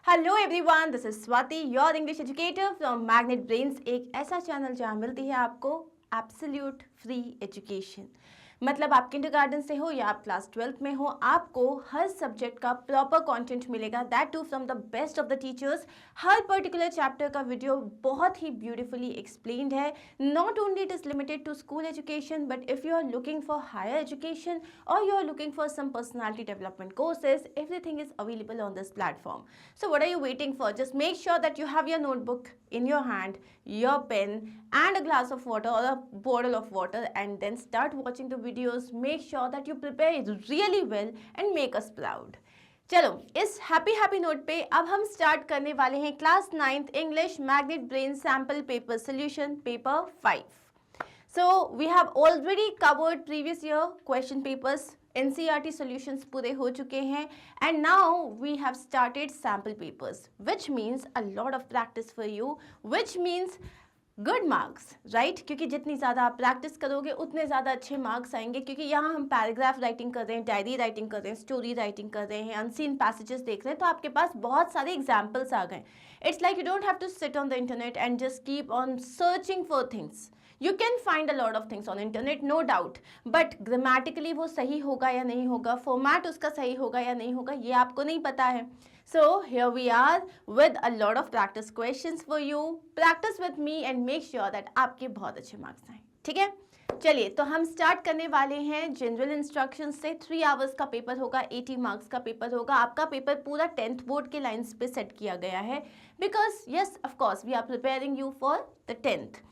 Hello everyone, this is Swati, your English educator from magnet brains. एक ऐसा channel जहां मिलती है आपको एब्सोल्यूट फ्री एजुकेशन। मतलब आप किंडरगार्टन से हो या आप क्लास 12th में हो, आपको हर सब्जेक्ट का प्रॉपर कंटेंट मिलेगा, that too from the best of the teachers. हर पर्टिकुलर चैप्टर का वीडियो बहुत ही ब्यूटीफुली एक्सप्लेन्ड है। Not only it is limited to school education, but if you are looking for higher education or you are looking for some personality development courses, everything is available on this platform. So what are you waiting for? Just make sure that you have your notebook in your hand, your pen and a glass of water or a bottle of water, and then start watching the videos. Make sure that you prepare it really well and make us proud. चलो, इस happy note पे अब हम start करने वाले हैं class 9th English magnet brain sample paper solution paper 5. So we have already covered previous year question papers, NCERT solutions पूरे हो चुके हैं, and now we have started sample papers, which means a lot of practice for you, which means good marks, right? क्योंकि जितनी ज़्यादा आप practice करोगे उतने ज़्यादा अच्छे मार्क्स आएंगे, क्योंकि यहाँ हम पैराग्राफ राइटिंग कर रहे हैं, डायरी राइटिंग कर रहे हैं, स्टोरी राइटिंग कर रहे हैं, अनसीन पैसेजेस देख रहे हैं, तो आपके पास बहुत सारे एग्जाम्पल्स आ गए. It's like you don't have to sit on the internet and just keep on searching for things. You can find a lot of things on internet, no doubt, but grammatically वो सही होगा या नहीं होगा, format उसका सही होगा या नहीं होगा, ये आपको नहीं पता है. So here we are with a lot of practice questions for you. Practice with me and make sure that आपके बहुत अच्छे मार्क्स आए. ठीक है, चलिए तो हम स्टार्ट करने वाले हैं जनरल इंस्ट्रक्शन से. 3 आवर्स का पेपर होगा, 80 मार्क्स का पेपर होगा. आपका पेपर पूरा 10th बोर्ड के लाइन्स पे सेट किया गया है, because yes of course we are preparing you for the 10th.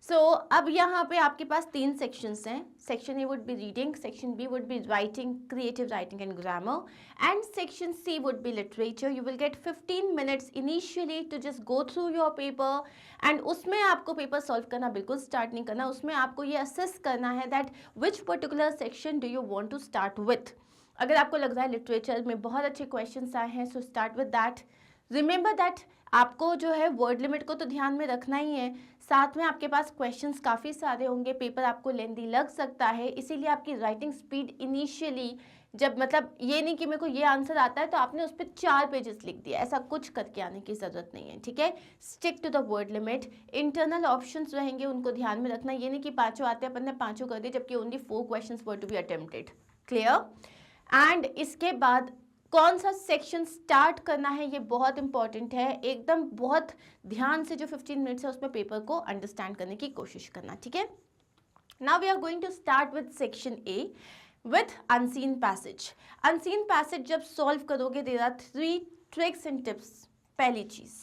So अब यहाँ पे आपके पास 3 सेक्शंस हैं. Section A would be reading, section B would be writing, creative writing and grammar, and section C would be literature. You will get 15 minutes initially to just go through your paper, and उसमें आपको paper solve करना बिल्कुल start नहीं करना. उसमें आपको ये assess करना है that which particular section do you want to start with. अगर आपको लग रहा है लिटरेचर में बहुत अच्छे क्वेश्चन आए हैं, so start with that. Remember that आपको जो है वर्ड लिमिट को तो ध्यान में रखना ही है, साथ में आपके पास क्वेश्चंस काफ़ी सारे होंगे, पेपर आपको लेंदी लग सकता है, इसीलिए आपकी राइटिंग स्पीड इनिशियली, जब मतलब ये नहीं कि मेरे को ये आंसर आता है तो आपने उस पर 4 पेजेस लिख दिया, ऐसा कुछ करके आने की ज़रूरत नहीं है. ठीक है, stick to the word limit. Internal options रहेंगे, उनको ध्यान में रखना. ये नहीं कि 5 आते हैं अपन ने 5 कर दिए, जबकि only 4 questions were to be attempted. Clear? And इसके बाद कौन सा सेक्शन स्टार्ट करना है ये बहुत इंपॉर्टेंट है. एकदम बहुत ध्यान से जो 15 मिनट्स है उसमें पेपर को अंडरस्टैंड करने की कोशिश करना. ठीक है, now we are going to start with section A with unseen passage. Unseen passage जब सॉल्व करोगे, there are 3 tricks and tips. पहली चीज़,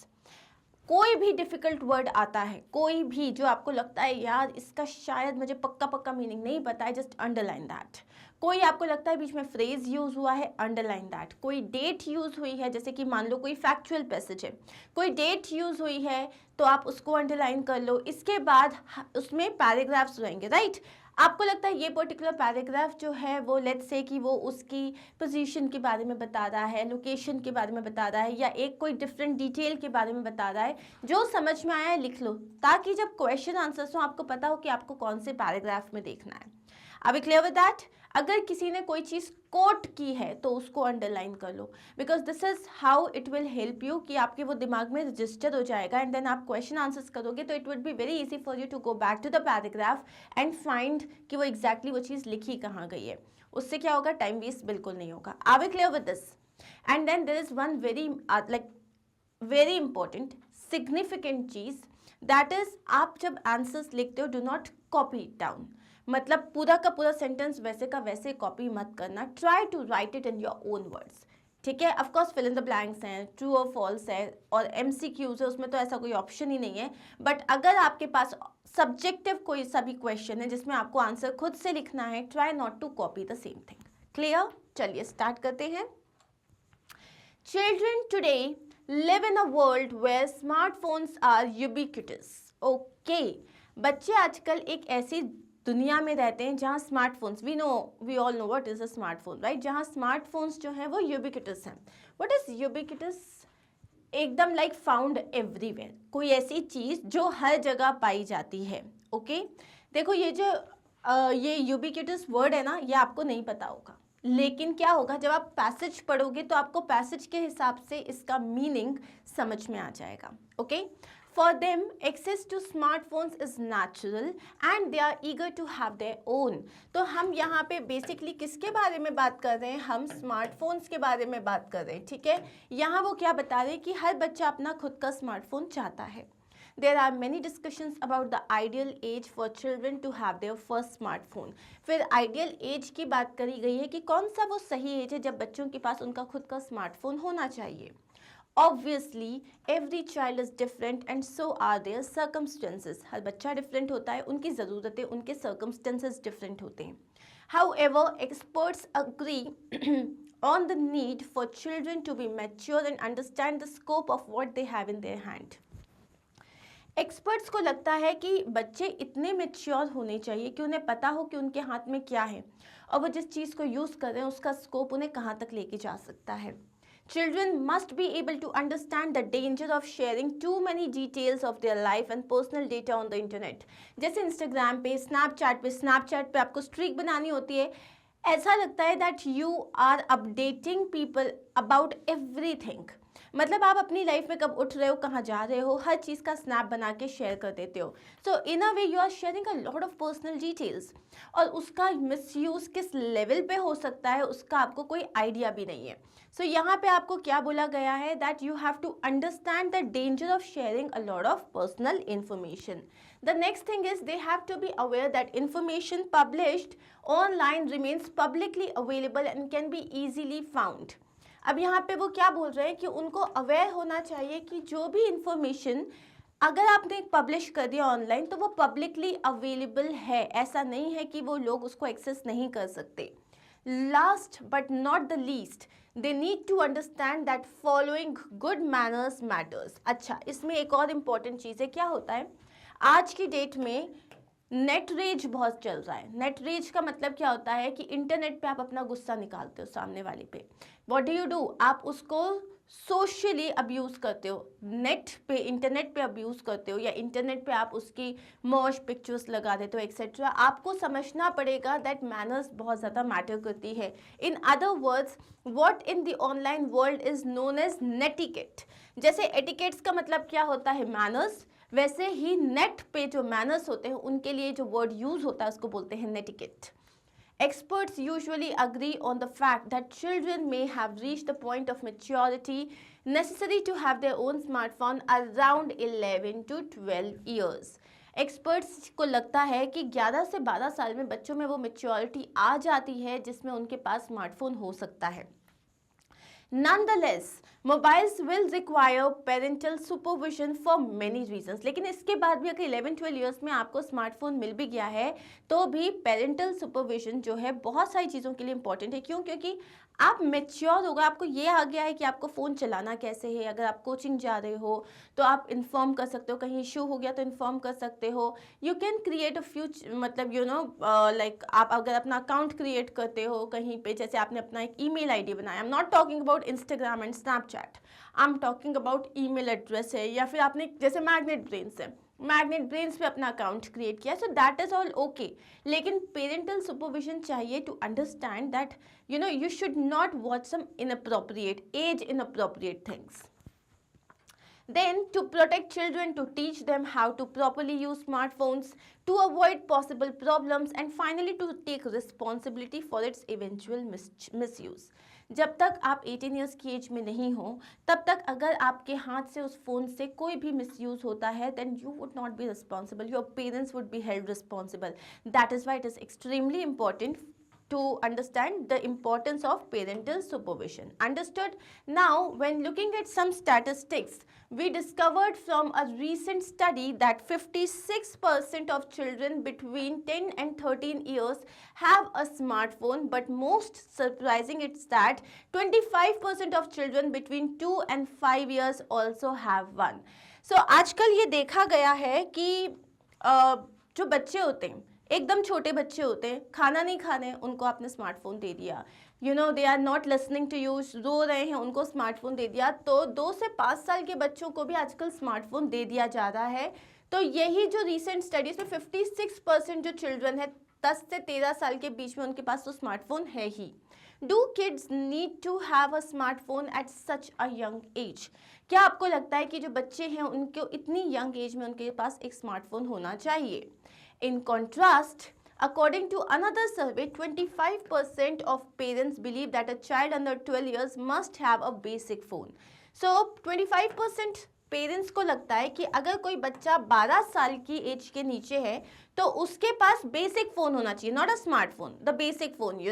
कोई भी डिफ़िकल्ट वर्ड आता है, कोई भी जो आपको लगता है यार इसका शायद मुझे पक्का मीनिंग नहीं पता है, जस्ट अंडरलाइन दैट. कोई आपको लगता है बीच में फ्रेज यूज़ हुआ है, अंडरलाइन दैट. कोई डेट यूज़ हुई है, जैसे कि मान लो कोई फैक्चुअल पैसेज है, कोई डेट यूज़ हुई है तो आप उसको अंडरलाइन कर लो. इसके बाद उसमें पैराग्राफ्स रहेंगे, राइट? आपको लगता है ये पर्टिकुलर पैराग्राफ जो है वो लेट्स से कि वो उसकी पोजीशन के बारे में बता रहा है, लोकेशन के बारे में बता रहा है, या एक कोई डिफरेंट डिटेल के बारे में बता रहा है. जो समझ में आया है लिख लो, ताकि जब क्वेश्चन आंसर्स हो आपको पता हो कि आपको कौन से पैराग्राफ में देखना है. Are we clear with that? अगर किसी ने कोई चीज़ कोट की है तो उसको अंडरलाइन कर लो, because this is how it will help you, कि आपके वो दिमाग में रजिस्टर हो जाएगा, एंड देन आप क्वेश्चन आंसर्स करोगे तो it would be very easy for you to go back to the paragraph and find कि वो एग्जैक्टली वो चीज़ लिखी कहाँ गई है. उससे क्या होगा, टाइम वेस्ट बिल्कुल नहीं होगा. Are we clear with this? And then there is one very important significant चीज़, दैट इज आप जब आंसर्स लिखते हो do not copy it down. मतलब पूरा का पूरा सेंटेंस वैसे का वैसे कॉपी मत करना. Try to write it in your own words. ठीक है, of course fill in the blanks हैं, ट्रू और फॉल्स है, और MCQs है, उसमें तो ऐसा कोई ऑप्शन ही नहीं है. बट अगर आपके पास सब्जेक्टिव कोई सा भी क्वेश्चन है जिसमें आपको आंसर खुद से लिखना है, try not to copy the same thing. Clear? चलिए स्टार्ट करते हैं. Children today live in a world where smartphones are ubiquitous. Okay, बच्चे आजकल एक ऐसी दुनिया में रहते हैं जहाँ smartphones, we all know what is a smartphone, right? जहाँ स्मार्टफोन्स जो हैं वो यूबिक्विटस हैं. What is ubiquitous? एकदम लाइक फाउंड एवरीवेयर, कोई ऐसी चीज़ जो हर जगह पाई जाती है. ओके देखो, ये जो ये यूबिक्विटस वर्ड है ना, ये आपको नहीं पता होगा, लेकिन क्या होगा, जब आप पैसेज पढ़ोगे तो आपको पैसेज के हिसाब से इसका मीनिंग समझ में आ जाएगा. Okay, for them access to smartphones is natural and they are eager to have their own. तो हम यहाँ पे बेसिकली किसके बारे में बात कर रहे हैं, हम स्मार्टफोन्स के बारे में बात कर रहे हैं. ठीक है, यहाँ वो क्या बता रहे हैं कि हर बच्चा अपना खुद का स्मार्टफोन चाहता है. There are many discussions about the ideal age for children to have their first smartphone. फिर ideal age की बात करी गई है कि कौन सा वो सही एज है जब बच्चों के पास उनका खुद का स्मार्टफोन होना चाहिए. Obviously, every child is different and so are their circumstances. हर बच्चा different होता है, उनकी ज़रूरतें, उनके circumstances different होते हैं. However, experts agree on the need for children to be mature and understand the scope of what they have in their hand. Experts को लगता है कि बच्चे इतने मेच्योर होने चाहिए कि उन्हें पता हो कि उनके हाथ में क्या है और वो जिस चीज़ को यूज़ कर रहे हैं उसका स्कोप उन्हें कहाँ तक लेके जा सकता है. Children must be able to understand the danger of sharing too many details of their life and personal data on the internet. जैसे इंस्टाग्राम पे, स्नैपचैट पे आपको स्ट्रीक बनानी होती है, ऐसा लगता है that you are updating people about everything. मतलब आप अपनी लाइफ में कब उठ रहे हो, कहाँ जा रहे हो, हर चीज़ का स्नैप बना के शेयर कर देते हो. So in a way you are sharing a lot of personal details और उसका मिसयूज़ किस लेवल पे हो सकता है उसका आपको कोई आइडिया भी नहीं है. सो यहाँ पे आपको क्या बोला गया है that you have to understand the danger of sharing a lot of personal information. The next thing is they have to be aware that information published online remains publicly available and can be easily found. अब यहाँ पे वो क्या बोल रहे हैं कि उनको अवेयर होना चाहिए कि जो भी इंफॉर्मेशन अगर आपने पब्लिश कर दिया ऑनलाइन तो वो पब्लिकली अवेलेबल है, ऐसा नहीं है कि वो लोग उसको एक्सेस नहीं कर सकते. Last but not the least, they need to understand that following good manners matters. अच्छा, इसमें एक और इम्पॉर्टेंट चीज़ है. क्या होता है, आज की डेट में नेट रेज बहुत चल रहा है. नेट रेज का मतलब क्या होता है कि इंटरनेट पे आप अपना गुस्सा निकालते हो सामने वाले पे. व्हाट डू यू डू, आप उसको सोशली अब्यूज़ करते हो, नेट पे इंटरनेट पे अब्यूज़ करते हो, या इंटरनेट पे आप उसकी मॉश पिक्चर्स लगा देते हो एक्सेट्रा. आपको समझना पड़ेगा दैट मैनर्स बहुत ज़्यादा मैटर करती है. In other words, what in the online world is known as netiquette. जैसे एटिकेट्स का मतलब क्या होता है, मैनर्स, वैसे ही नेट पे जो मैनर्स होते हैं उनके लिए जो वर्ड यूज होता है उसको बोलते हैं नेटिकेट. Experts usually agree on the fact that children may have reached the point of maturity necessary to have their own smartphone around 11 to 12 years. Experts को लगता है कि 11 से 12 साल में बच्चों में वो मेच्योरिटी आ जाती है जिसमें उनके पास स्मार्टफोन हो सकता है. Nonetheless, mobiles will require parental supervision for many reasons. लेकिन इसके बाद भी अगर 11-12 ईयर्स में आपको स्मार्टफोन मिल भी गया है तो भी पेरेंटल सुपरविजन जो है बहुत सारी चीज़ों के लिए इंपॉर्टेंट है. क्यों? क्योंकि आप मेच्योर हो गए, आपको ये आ गया है कि आपको फ़ोन चलाना कैसे है. अगर आप कोचिंग जा रहे हो तो आप इन्फॉर्म कर सकते हो, कहीं इशू हो गया तो इन्फॉर्म कर सकते हो. You can create a future, मतलब यू नो लाइक आप अगर अपना अकाउंट क्रिएट करते हो कहीं पे, जैसे आपने अपना एक ईमेल आईडी बनाया. I am not talking about Instagram and Snapchat, I am talking about email address है, या फिर आपने जैसे मैग्नेट ब्रेन्स है, मैग्नेट ब्रेन्स पे अपना अकाउंट क्रिएट किया. So that is all okay. लेकिन पेरेंटल सुपरविजन चाहिए to understand that you know you should not watch some inappropriate, age inappropriate things. Then to protect children, to teach them how to properly use smartphones, to avoid possible problems, and finally to take responsibility for its eventual misuse. जब तक आप 18 years की as में नहीं हो तब तक अगर आपके हाथ से उस फ़ोन से कोई भी मिसयूज़ होता है then you would not be responsible, your parents would be held responsible. That is why it is extremely important to understand the importance of parental supervision. Understood? Now, when looking at some statistics, we discovered from a recent study that 56% of children between 10 and 13 years have a smartphone, but most surprising is that 25% of children between 2 and 5 years also have one. So, आजकल ये देखा गया है कि जो बच्चे होते हैं, एकदम छोटे बच्चे होते हैं, खाना नहीं खाने उनको आपने स्मार्टफोन दे दिया, you know they are not listening to you, रो रहे हैं उनको स्मार्टफोन दे दिया. तो 2 से 5 साल के बच्चों को भी आजकल स्मार्टफोन दे दिया जा रहा है. तो यही जो रीसेंट स्टडीज में 56% जो चिल्ड्रन है 10 से 13 साल के बीच में उनके पास तो स्मार्टफोन है ही. Do kids need to have a smartphone at such a young age? क्या आपको लगता है कि जो बच्चे हैं उनको इतनी यंग एज में उनके पास एक स्मार्टफोन होना चाहिए? In contrast, according to another survey, 25% of parents believe that a child under 12 years must have a basic phone. So 25% parents को लगता है कि अगर कोई बच्चा 12 साल की एज के नीचे है तो उसके पास बेसिक फोन होना चाहिए, not a smartphone, the basic phone,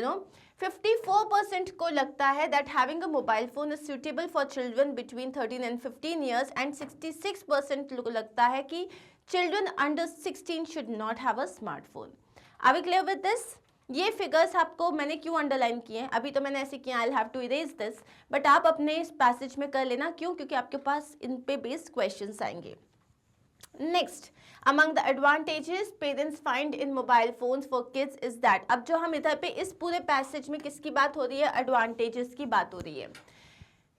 54% को लगता है that having a mobile phone is suitable for children between 13 and 15 years and 66% को लगता है कि children under 16 should not have a smartphone. Are we clear with this? ये figures आपको मैंने क्यों अंडरलाइन किए हैं, अभी तो मैंने ऐसे किया, I have to erase this, but आप अपने इस पैसेज में कर लेना, क्यों? क्योंकि आपके पास इन पे बेस्ड क्वेश्चंस आएंगे. Next, among the advantages parents find in mobile phones for kids is that, अब जो हम इधर पे इस पूरे पैसेज में किसकी बात हो रही है, एडवांटेजेस की बात हो रही है,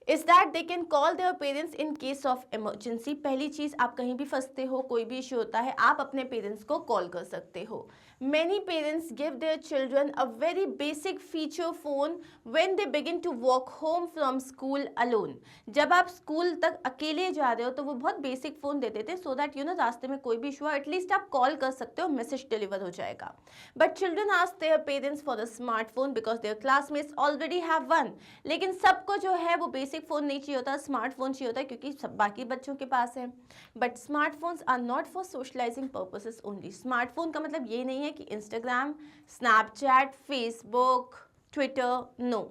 is that they can call their parents in case of emergency. पहली चीज, आप कहीं भी फंसते हो, कोई भी इश्यू होता है, आप अपने पेरेंट्स को कॉल कर सकते हो. Many parents give their children a very basic feature phone when they begin to walk home from school alone. जब आप स्कूल तक अकेले जा रहे हो तो वो बहुत बेसिक फ़ोन दे देते हैं सो दैट रास्ते में कोई भी इशू है एटलीस्ट आप कॉल कर सकते हो, मैसेज डिलीवर हो जाएगा. But children ask their parents for the smartphone because their classmates already have one. लेकिन सबको जो है वो बेसिक फ़ोन नहीं चाहिए होता, स्मार्टफोन चाहिए होता है क्योंकि सब बाकी बच्चों के पास है. But smartphones are not for socialising purposes only. Smartphone का मतलब ये नहीं है कि Instagram, Snapchat, Facebook, Twitter, no.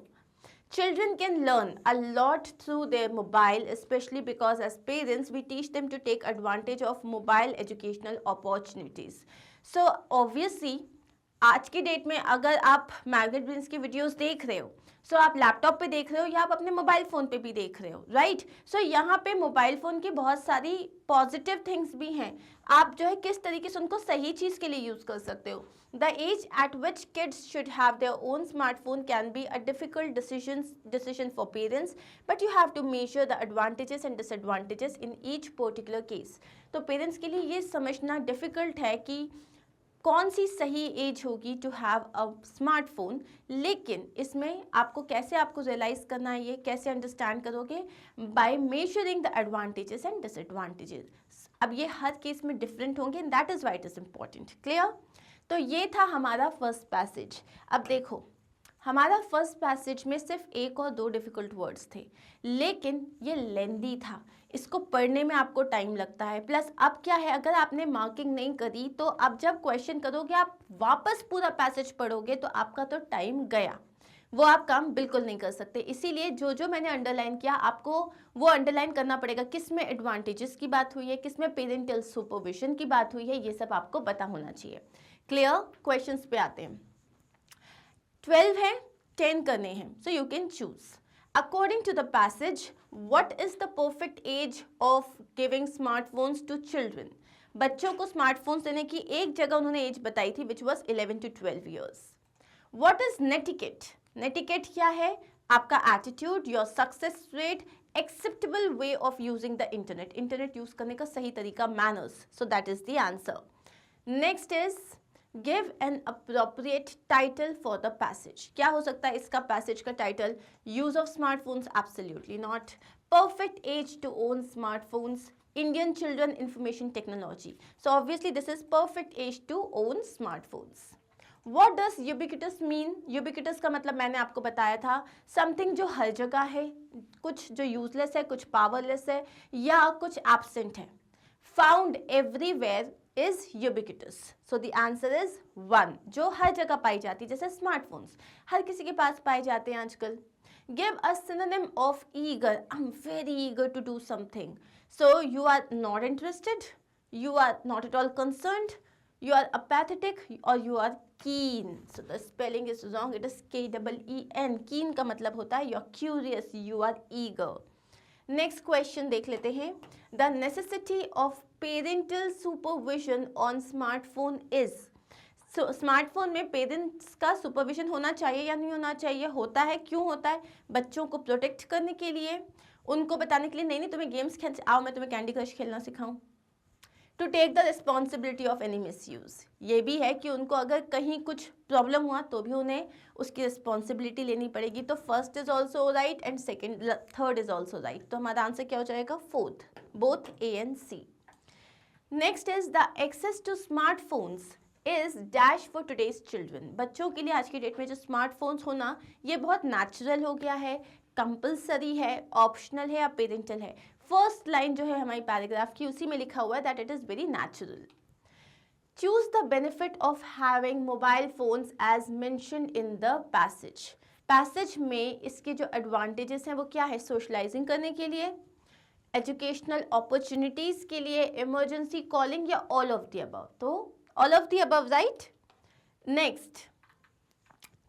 Children can learn a lot through their mobile, especially because as parents we teach them to take advantage of mobile educational opportunities. So obviously आज की date में अगर आप मैग्नेट ब्रेन्स की videos देख रहे हो, सो आप लैपटॉप पे देख रहे हो या आप अपने मोबाइल फ़ोन पे भी देख रहे हो, राइट? सो यहाँ पे मोबाइल फ़ोन की बहुत सारी पॉजिटिव थिंग्स भी हैं. आप जो है किस तरीके से उनको सही चीज़ के लिए यूज़ कर सकते हो. The age at which kids should have their own smartphone can be a difficult decision for parents, but you have to measure the advantages and disadvantages in each particular case. तो parents के लिए ये समझना difficult है कि कौन सी सही as होगी टू हैव अ स्मार्टफोन, लेकिन इसमें आपको कैसे आपको रियलाइज़ करना है, ये कैसे अंडरस्टैंड करोगे, by measuring the advantages and disadvantages. अब ये हर केस में डिफरेंट होंगे and that is why it is important. Clear? तो ये था हमारा फर्स्ट पैसेज. अब देखो, हमारा फर्स्ट पैसेज में सिर्फ एक और दो डिफ़िकल्ट वर्ड्स थे, लेकिन ये लेंदी था, इसको पढ़ने में आपको टाइम लगता है. प्लस अब क्या है, अगर आपने मार्किंग नहीं करी तो अब जब क्वेश्चन करोगे आप वापस पूरा पैसेज पढ़ोगे तो आपका तो टाइम गया, वो आप काम बिल्कुल नहीं कर सकते. इसीलिए जो जो मैंने अंडरलाइन किया आपको वो अंडरलाइन करना पड़ेगा. किस में एडवांटेजेस की बात हुई है, किस में पेरेंटल सुपरविजन की बात हुई है, ये सब आपको पता होना चाहिए. क्लियर? क्वेश्चंस पे आते हैं. 12 है, 10 करने हैं, so you can choose. According to the passage, what is the perfect age of giving smartphones to children? बच्चों को स्मार्टफोन्स देने की एक जगह उन्होंने एज बताई थी which was 11 to 12 years. What is netiquette? Netiquette क्या है? आपका attitude, your success rate, acceptable way of using the internet. Internet use करने का सही तरीका, manners. So that is the answer. Next is give an appropriate title for the passage. क्या हो सकता है इसका पैसेज का title? Use of smartphones? Absolutely not. Perfect age to own smartphones? Indian children information technology. So obviously this is perfect age to own smartphones. What does ubiquitous mean? Ubiquitous का मतलब मैंने आपको बताया था, समथिंग जो हर जगह है, कुछ जो यूजलेस है, कुछ पावरलेस है या कुछ एब्सेंट है. Found everywhere is ubiquitous. So the answer is 1, जो हर जगह पाई जाती है, जैसे स्मार्टफोन्स हर किसी के पास पाए जाते हैं आजकल. Give a synonym of eager. I am very eager to do something. So you are not interested, you are not at all concerned, you are apathetic or you are keen. So the spelling is wrong, it is KEEN. keen का मतलब होता है you are curious, you are eager. Next question देख लेते हैं. The necessity of parental supervision on smartphone is. So smartphone में parents का supervision होना चाहिए या नहीं होना चाहिए? होता है. क्यों होता है? बच्चों को प्रोटेक्ट करने के लिए, उनको बताने के लिए नहीं नहीं तुम्हें गेम्स खेल, आओ मैं तुम्हें कैंडी क्रश खेलना सिखाऊं. To take the responsibility of any misuse, ये भी है कि उनको अगर कहीं कुछ प्रॉब्लम हुआ तो भी उन्हें उसकी रिस्पॉन्सिबिलिटी लेनी पड़ेगी। तो first is also right and second third is also right, तो हमारा आंसर क्या हो जाएगा? Fourth, both A and C. Next is the access to smartphones is dash for today's children. बच्चों के लिए आज की डेट में जो स्मार्टफोन्स होना ये बहुत नेचुरल हो गया है, कंपल्सरी है, ऑप्शनल है या पेरेंटल है। फर्स्ट लाइन जो है हमारी पैराग्राफ की उसी में लिखा हुआ है that it is very natural. Choose the benefit of having mobile phones as mentioned in the passage. Passage में इसके जो एडवांटेजेस हैं वो क्या है? सोशलाइजिंग करने के लिए, एजुकेशनल अपॉर्चुनिटीज के लिए, इमरजेंसी कॉलिंग या ऑल ऑफ द अबव। तो all of the above right. Next,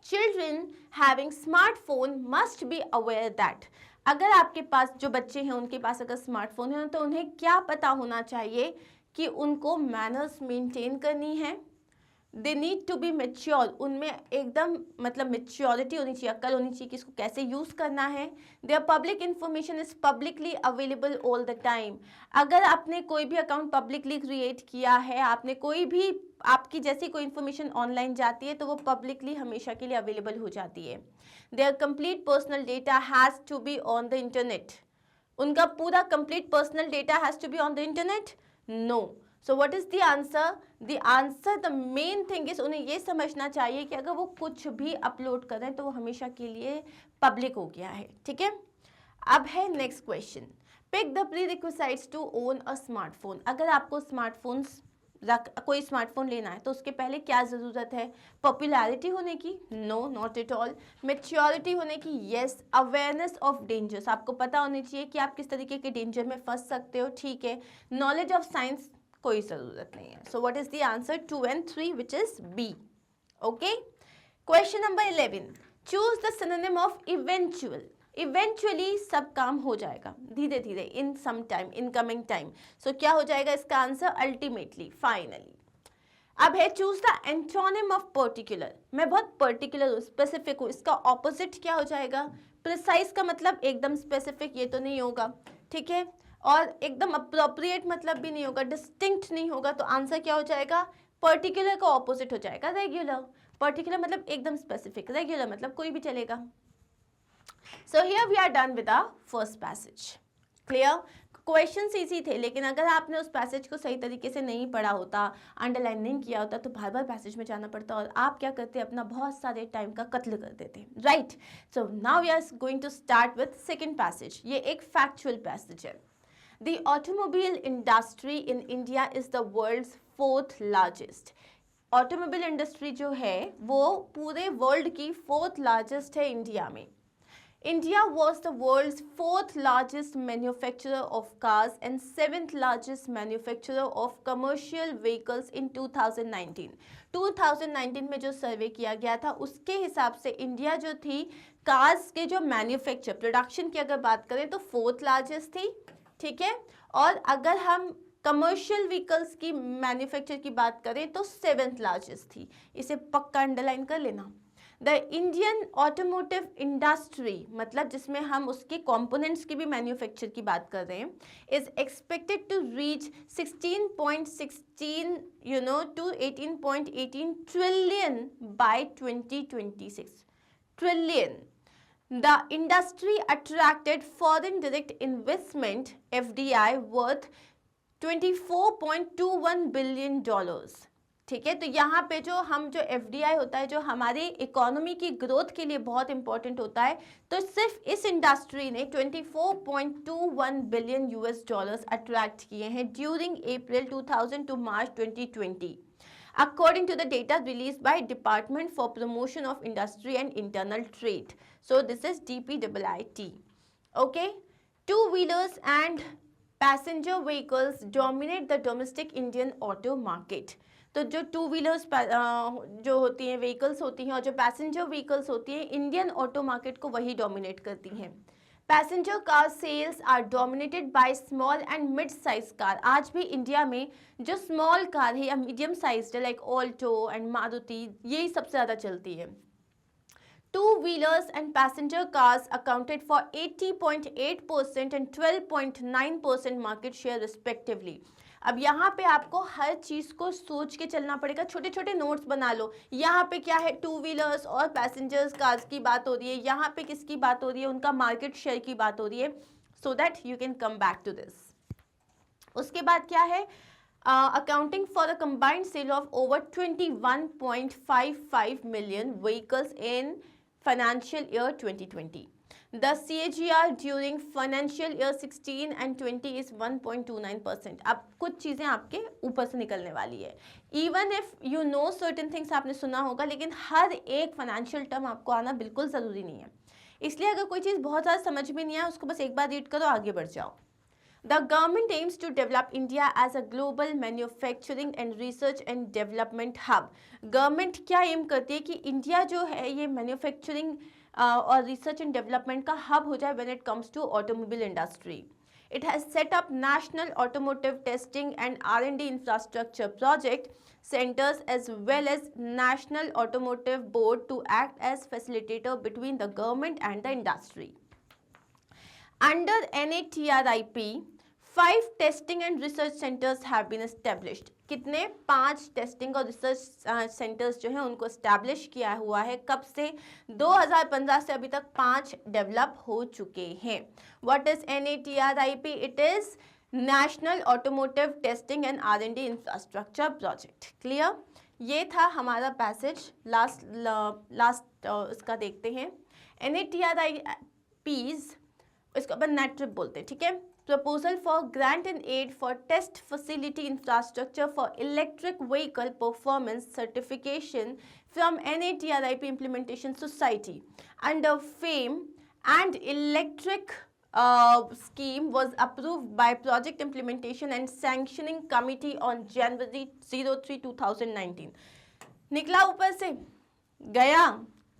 children having smartphone must be aware that. अगर आपके पास जो बच्चे हैं उनके पास अगर स्मार्टफोन है तो उन्हें क्या पता होना चाहिए कि उनको मैनर्स मेंटेन करनी है। They need to be mature, उनमें एकदम मतलब मेच्योरिटी होनी चाहिए, अक्ल होनी चाहिए कि इसको कैसे यूज़ करना है। Their public information is publicly available all the time. अगर आपने कोई भी अकाउंट पब्लिकली क्रिएट किया है, आपने कोई भी आपकी जैसी कोई इन्फॉर्मेशन ऑनलाइन जाती है तो वो पब्लिकली हमेशा के लिए अवेलेबल हो जाती है। Their complete personal data has to be on the internet. उनका पूरा complete personal data has to be on the internet? No. So what is the answer? The answer, the main thing is उन्हें ये समझना चाहिए कि अगर वो कुछ भी अपलोड करें तो वो हमेशा के लिए पब्लिक हो गया है। ठीक है, अब है next question, pick the prerequisites to own a smartphone. अगर आपको कोई स्मार्टफोन लेना है तो उसके पहले क्या ज़रूरत है? पॉपुलैरिटी होने की? No, not at all. Maturity होने की? यस। अवेयरनेस ऑफ डेंजर्स, आपको पता होनी चाहिए कि आप किस तरीके के डेंजर में फंस सकते हो। ठीक है। Knowledge of science? कोई ज़रूरत नहीं है। So what is the answer? 2 and 3 which is B. Okay, question number 11, choose the synonym of eventual. Eventually सब काम हो जाएगा धीरे धीरे, in some time, in coming time. So क्या हो जाएगा इसका आंसर? Ultimately, finally. अब है choose the antonym of particular. मैं बहुत पर्टिकुलर हूँ, स्पेसिफिक हूँ, इसका ऑपोजिट क्या हो जाएगा? प्रिसाइज का मतलब एकदम स्पेसिफिक, ये तो नहीं होगा। ठीक है, और एकदम अप्रोप्रिएट मतलब भी नहीं होगा, डिस्टिंक्ट नहीं होगा। तो आंसर क्या हो जाएगा? पर्टिकुलर का ऑपोजिट हो जाएगा रेगुलर। पर्टिकुलर मतलब एकदम स्पेसिफिक, रेगुलर मतलब कोई भी चलेगा। So here we are done with the first passage. Clear? Questions easy थे, लेकिन अगर आपने उस पैसेज को सही तरीके से नहीं पढ़ा होता, अंडरलाइन नहीं किया होता, तो बार बार पैसेज में जाना पड़ता और आप क्या करते, अपना बहुत सारे टाइम का कत्ल कर देते। Right, so now we are going to start with second passage. ये एक फैक्चुअल पैसेज है। The automobile industry in India is the world's 4th largest. Automobile industry जो है वो पूरे वर्ल्ड की 4th लार्जेस्ट है इंडिया में। India was the world's 4th largest manufacturer of cars and 7th largest manufacturer of commercial vehicles in 2019. 2019 में जो सर्वे किया गया था उसके हिसाब से इंडिया जो थी कार्स के जो मैन्युफैक्चर प्रोडक्शन की अगर बात करें तो 4th लार्जेस्ट थी। ठीक है, और अगर हम कमर्शियल व्हीकल्स की मैन्युफैक्चर की बात करें तो 7th लार्जेस्ट थी। इसे पक्का अंडरलाइन कर लेना। द इंडियन ऑटोमोटिव इंडस्ट्री मतलब जिसमें हम उसके कंपोनेंट्स की भी मैन्युफैक्चर की बात कर रहे हैं, is expected to reach 16.16 to 18.18 trillion by 2026। Trillion. The industry attracted foreign direct investment (FDI) worth $24.21 billion. ठीक है, तो यहाँ पे जो FDI होता है जो हमारे इकोनॉमी की ग्रोथ के लिए बहुत इंपॉर्टेंट होता है, तो सिर्फ इस इंडस्ट्री ने $24.21 बिलियन अट्रैक्ट किए हैं during April 2000 to March 2020, according to the data released by Department for Promotion of Industry and Internal Trade. So this is DPIIT. Okay, two-wheelers and passenger vehicles dominate the domestic Indian auto market. तो जो two wheelers जो होती हैं vehicles होती हैं और जो passenger vehicles होती हैं इंडियन ऑटो मार्केट को वही डोमिनेट करती हैं। Passenger car sales are dominated by small and mid size car. आज भी इंडिया में जो स्मॉल कार है या मीडियम साइज है लाइक ऑल्टो एंड मारुति, यही सबसे ज़्यादा चलती है। Two-wheelers and passenger cars accounted for 80.8% and 12.9% market share respectively. अब यहाँ पे आपको हर चीज को सोच के चलना पड़ेगा, छोटे छोटे नोट्स बना लो। यहाँ पे क्या है, टू व्हीलर्स और पैसेंजर्स कार्स की बात हो रही है, यहाँ पे किसकी बात हो रही है, उनका मार्केट शेयर की बात हो रही है, so that you can come back to this. उसके बाद क्या है, accounting for a combined sale of over 21.55 million vehicles in financial year 2020. The CAGR during financial year 16 and 20 is 1.29%. अब कुछ चीज़ें आपके ऊपर से निकलने वाली है। Even if you know certain things, आपने सुना होगा, लेकिन हर एक फाइनेंशियल टर्म आपको आना बिल्कुल ज़रूरी नहीं है। इसलिए अगर कोई चीज़ बहुत ज़्यादा समझ में नहीं आए, उसको बस एक बार रीड करो, आगे बढ़ जाओ। The government aims to develop India as a global manufacturing and research and development hub. Government क्या एम करती है कि इंडिया जो है ये मैन्युफैक्चरिंग और रिसर्च एंड डेवलपमेंट का हब हो जाए when it comes to automobile industry. It has set up national automotive testing and R&D infrastructure project centers as well as national automotive board to act as facilitator between the government and the industry. Under NATRIP, 5 testing and research centres have been established. कितने? 5 testing और research centres जो है उनको establish किया हुआ है। कब से? 2015 से अभी तक 5 डेवलप हो चुके हैं। What is NATRIP? It is national automotive testing and R&D infrastructure project. Clear? ये था हमारा पैसेज। लास्ट इसका देखते हैं। NATRIPs, इसको अपन नेट ट्रिप बोलते हैं, ठीक है। Proposal for grant and aid for test facility infrastructure for electric vehicle performance certification from NATRIP Implementation Society under FAME and electric scheme was approved by Project Implementation and Sanctioning Committee on January 03, 2019. निकला ऊपर से? गया?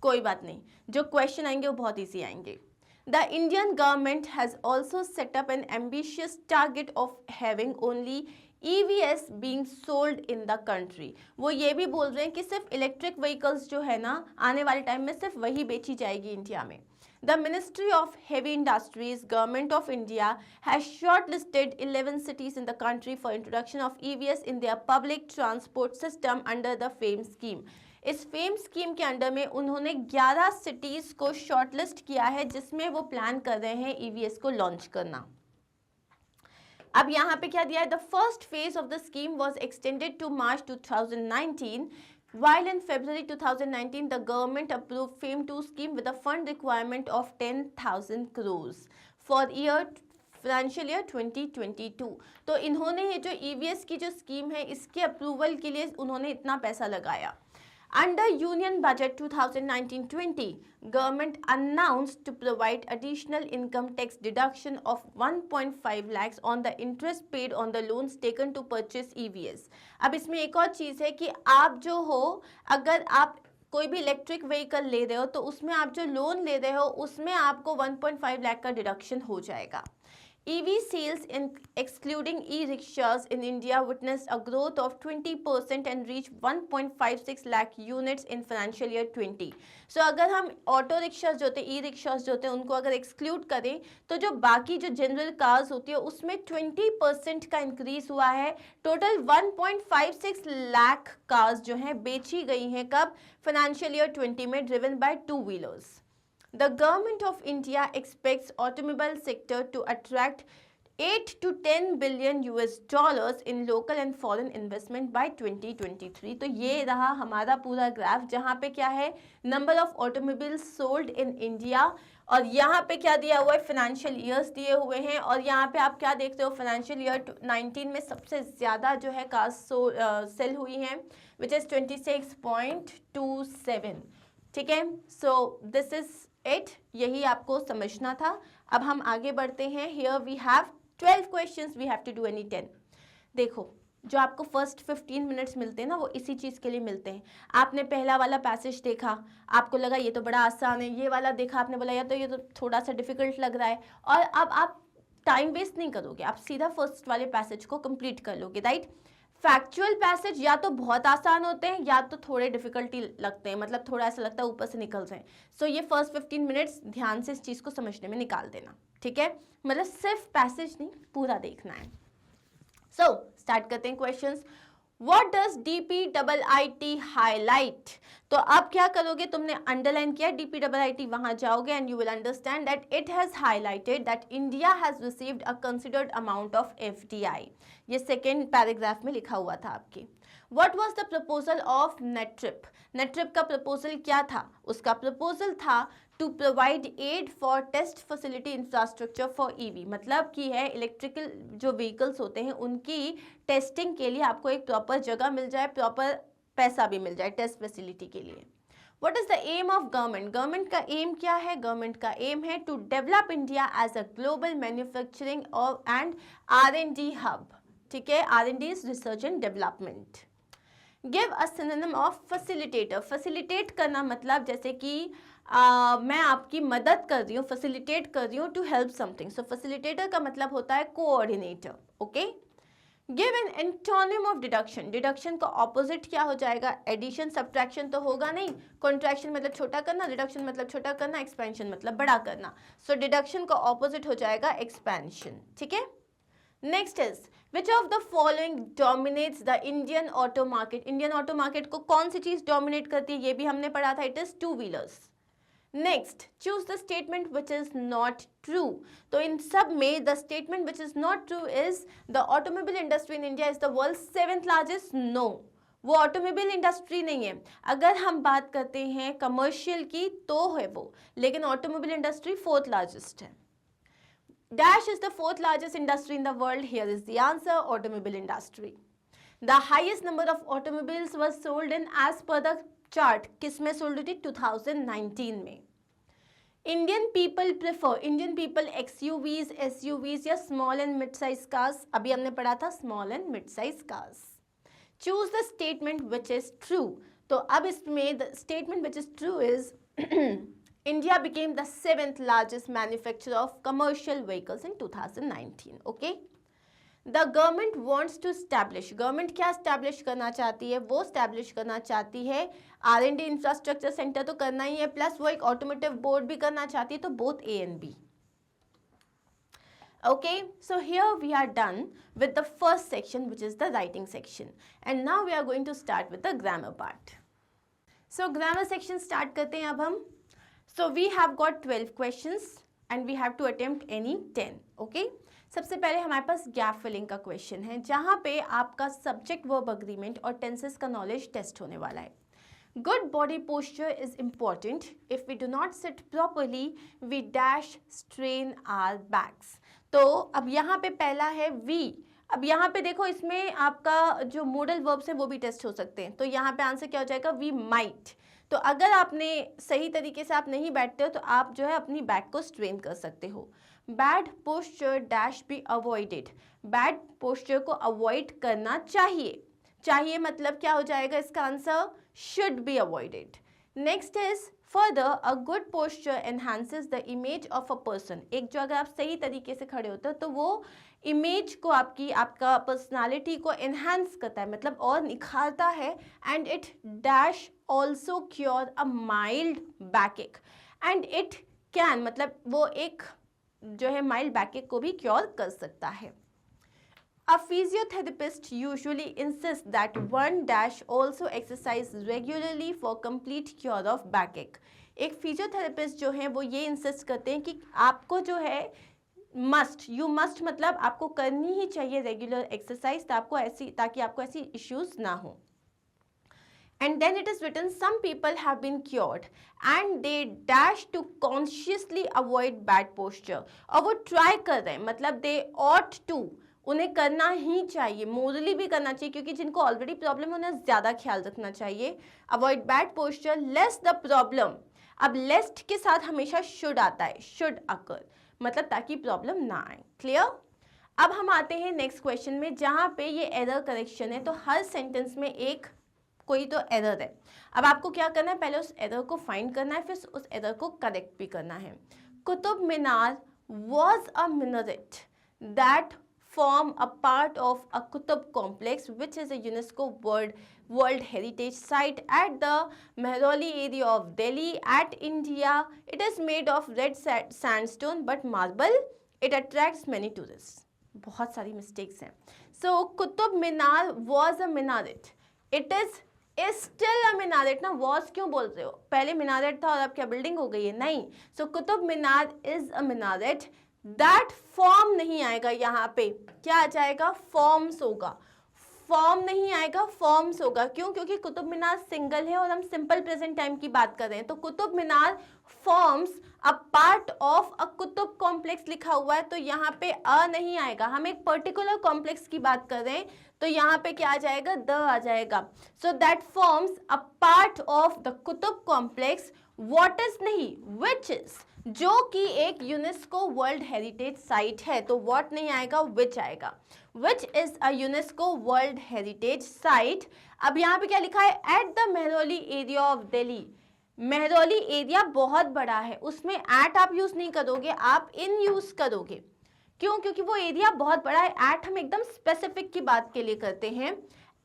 कोई बात नहीं, जो question आएंगे वो बहुत ईजी आएंगे। The Indian government has also set up an ambitious target of having only EVs being sold in the country. वो ये भी बोल रहे हैं कि सिर्फ इलेक्ट्रिक व्हीकल्स जो है ना आने वाले टाइम में सिर्फ वही बेची जाएगी इंडिया में। The Ministry of Heavy Industries, Government of India has shortlisted 11 cities in the country for introduction of EVs in their public transport system under the FAME scheme. इस फेम स्कीम के under में उन्होंने 11 cities को shortlist किया है जिसमें वो plan कर रहे हैं ईवीएस को लॉन्च करना। अब यहाँ पे क्या दिया है? The first phase of the scheme was extended to March 2019 while in February 2019 the government approved FAME 2 scheme with a fund requirement of 10,000 crores for financial year 2022। तो इन्होंने ये जो ईवीएस की जो स्कीम है इसके अप्रूवल के लिए उन्होंने इतना पैसा लगाया। Under Union Budget 2019-20, government announced to provide additional income tax deduction of 1.5 lakhs on the interest paid on the loans taken to purchase EVs. अब इसमें एक और चीज़ है कि आप जो हो, अगर आप कोई भी इलेक्ट्रिक व्हीकल ले रहे हो तो उसमें आप जो लोन ले रहे हो उसमें आपको 1.5 लाख का डिडक्शन हो जाएगा। EV sales excluding e-rickshaws in India witnessed a growth of 20% and reached 1.56 lakh units in financial year 20. So अगर हम ऑटो रिक्शाज जो होते हैं, ई रिक्शाज जो होते हैं, उनको अगर एक्सक्लूड करें तो जो बाकी जो जनरल कार्स होती है उसमें 20% का इंक्रीज हुआ है। टोटल 1.56 लाख कार्स जो हैं बेची गई हैं कब? फाइनेंशियल ईयर 20 में, driven by two wheelers. The government of India expects automobile sector to attract 8 to 10 billion US dollars in local and foreign investment by 2023। तो ये रहा हमारा पूरा ग्राफ जहाँ पे क्या है? Number of automobiles sold in India, और यहाँ पे क्या दिया हुआ है? फाइनेंशियल ईयर्स दिए हुए हैं। और यहाँ पे आप क्या देखते हो? फाइनेंशियल ईयर 19 में सबसे ज़्यादा जो है कार्स सेल हुई हैं विच इज़ 26.27। ठीक है, सो दिस इज इट, यही आपको समझना था। अब हम आगे बढ़ते हैं। Here we have 12 questions, we have to do any 10। देखो, जो आपको फर्स्ट 15 मिनट्स मिलते हैं ना वो इसी चीज़ के लिए मिलते हैं। आपने पहला वाला पैसेज देखा, आपको लगा ये तो बड़ा आसान है, ये वाला देखा आपने बोला यार तो ये तो थोड़ा सा डिफिकल्ट लग रहा है, और अब आप टाइम वेस्ट नहीं करोगे, आप सीधा फर्स्ट वाले पैसेज को कंप्लीट कर लोगे, राइट। फैक्चुअल पैसेज या तो बहुत आसान होते हैं या तो थोड़े डिफिकल्टी लगते हैं, मतलब थोड़ा ऐसा लगता है ऊपर से निकल जाए। सो ये फर्स्ट 15 मिनट्स ध्यान से इस चीज़ को समझने में निकाल देना, ठीक है? मतलब सिर्फ पैसेज नहीं, पूरा देखना है। सो स्टार्ट करते हैं questions. What does DPIIT highlight? तो अब क्या करोगे, तुमने अंडरलाइन किया DPIIT, वहां जाओगे and you will understand that it has highlighted that India has received a considered amount of FDI। ये सेकेंड पैराग्राफ में लिखा हुआ था आपके। What was the proposal of NETRIP? NETRIP का प्रपोजल क्या था? उसका प्रपोजल था to provide aid for test facility infrastructure for EV, मतलब कि है इलेक्ट्रिकल जो व्हीकल्स होते हैं उनकी टेस्टिंग के लिए आपको एक प्रॉपर जगह मिल जाए, प्रॉपर पैसा भी मिल जाए टेस्ट फैसिलिटी के लिए। What is the aim of government? Government का एम क्या है? गवर्नमेंट का एम है to develop India as a global manufacturing and R&D hub, ठीक है? R&D is research and development. Give a synonym of facilitator. Facilitate करना मतलब जैसे कि मैं आपकी मदद कर रही हूँ, फैसिलिटेट कर रही हूँ to help something. So facilitator का मतलब होता है coordinator, okay? Give an antonym of deduction. Deduction का ऑपोजिट क्या हो जाएगा? एडिशन, सब्ट्रैक्शन तो होगा नहीं। कॉन्ट्रैक्शन मतलब छोटा करना, रिडक्शन मतलब छोटा करना, एक्सपेंशन मतलब बड़ा करना। सो डिडक्शन का ऑपोजिट हो जाएगा एक्सपेंशन, ठीक है? Next is which of the following dominates the Indian auto market? Indian auto market को कौन सी चीज डोमिनेट करती है? ये भी हमने पढ़ा था, it is two wheelers. Next, choose the statement which is not true. तो इन सब में the statement which is not true is the automobile industry in India is the world 7th largest. No, वो ऑटोमोबाइल इंडस्ट्री नहीं है। अगर हम बात करते हैं कमर्शियल की तो है वो, लेकिन ऑटोमोबाइल इंडस्ट्री 4th लार्जेस्ट है। Dash is the 4th largest industry in the world. Here is the answer, automobile industry. The highest number of automobiles was sold in as per the chart. किसमें sold हुई थी? 2019 में। Indian people prefer, Indian people XUVs, SUVs या small and mid-size cars. अभी हमने पढ़ा था small and mid-size cars. Choose the statement which is true. तो अब इसमें the statement which is true is India became the 7th largest manufacturer of commercial vehicles in 2019. Okay. The government wants to establish. Government क्या establish करना चाहती है? वो establish करना चाहती है R&D infrastructure center तो करना ही है, प्लस वो एक automotive board भी करना चाहती है, तो both A and B. Okay, so here we are done with the first section, which is the writing section, and now we are going to start with the grammar part. So grammar section start करते हैं अब हम. So we have got 12 questions and we have to attempt any 10. Okay? सबसे पहले हमारे पास gap filling का question है, जहाँ पे आपका सब्जेक्ट वर्ब अग्रीमेंट और टेंसेस का नॉलेज टेस्ट होने वाला है। Good body posture is important. If we do not sit properly we dash strain our backs. तो अब यहाँ पे पहला है वी। अब यहाँ पे देखो, इसमें आपका जो मोडल वर्ब्स है वो भी टेस्ट हो सकते हैं। तो यहाँ पे आंसर क्या हो जाएगा? We might. तो अगर आपने सही तरीके से आप नहीं बैठते हो तो आप जो है अपनी बैक को स्ट्रेन कर सकते हो। Bad posture dash be avoided. Bad posture को अवॉइड करना चाहिए। चाहिए मतलब क्या हो जाएगा इसका answer? Should be avoided. Next is further a good posture enhances the image of a person. एक जो अगर आप सही तरीके से खड़े होते हो तो वो इमेज को आपका पर्सनालिटी को एनहांस करता है, मतलब और निखारता है। And it dash also cure a mild बैकएक। And it can मतलब वो एक जो है माइल्ड बैकएक को भी क्योर कर सकता है। A physiotherapist usually insists that one dash also exercise regularly for complete cure of backache. एक फिजियोथेरेपिस्ट जो है वो ये इंसिस्ट करते हैं कि आपको जो है यू मस्ट मतलब आपको करनी ही चाहिए रेगुलर एक्सरसाइज ताकि आपको ऐसी इश्यूज ना हो। And then it is written some people have been cured and they dash to consciously avoid bad posture. और वो ट्राई कर रहे हैं, मतलब they ought to, उन्हें करना ही चाहिए, मोरली भी करना चाहिए, क्योंकि जिनको ऑलरेडी प्रॉब्लम है उन्हें ज़्यादा ख्याल रखना चाहिए। Avoid bad posture, less the problem. अब लेस्ट के साथ हमेशा शुड आता है, शुड अकर, मतलब ताकि प्रॉब्लम ना आए। क्लियर? अब हम आते हैं नेक्स्ट क्वेश्चन में, जहाँ पे ये एरर करेक्शन है। तो हर सेंटेंस में एक कोई तो एरर है। अब आपको क्या करना है? पहले उस एरर को फाइंड करना है, फिर उस एरर को करेक्ट भी करना है। Qutub Minar was a minaret that form a part of a Qutub complex, which is a UNESCO World Heritage Site at the Mehrauli area of Delhi at India. It is made of red sandstone but marble. It attracts many tourists. बहुत सारी mistakes हैं. So Qutub Minar was a minaret. It is still a minaret ना, was क्यों बोल रहे हो? पहले minaret था और अब क्या बिल्डिंग हो गई है? नहीं. So Qutub Minar is a minaret. That form नहीं आएगा यहाँ पे. क्या आ जाएगा? फॉर्म्स होगा. फॉर्म नहीं आएगा, फॉर्म्स होगा. क्यों? क्योंकि कुतुब मीनार सिंगल है और हम सिंपल प्रेजेंट टाइम की बात कर रहे हैं. तो Qutub Minar forms a part of a Qutub complex लिखा हुआ है, तो यहाँ पे अ नहीं आएगा. हम एक पर्टिकुलर कॉम्प्लेक्स की बात कर रहे हैं, तो यहाँ पे क्या आ जाएगा? द आ जाएगा. So that forms a part of the Qutub complex. What is नहीं, विच इज, जो कि एक यूनेस्को वर्ल्ड हेरिटेज साइट है. तो व्हाट नहीं आएगा, विच आएगा. Which is a UNESCO world heritage site. अब यहाँ पे क्या लिखा है? At the Mehrauli area of Delhi. Mehrauli area बहुत बड़ा है, उसमें एट आप यूज नहीं करोगे, आप इन यूज करोगे. क्यों? क्योंकि वो एरिया बहुत बड़ा है. एट हम एकदम स्पेसिफिक की बात के लिए करते हैं.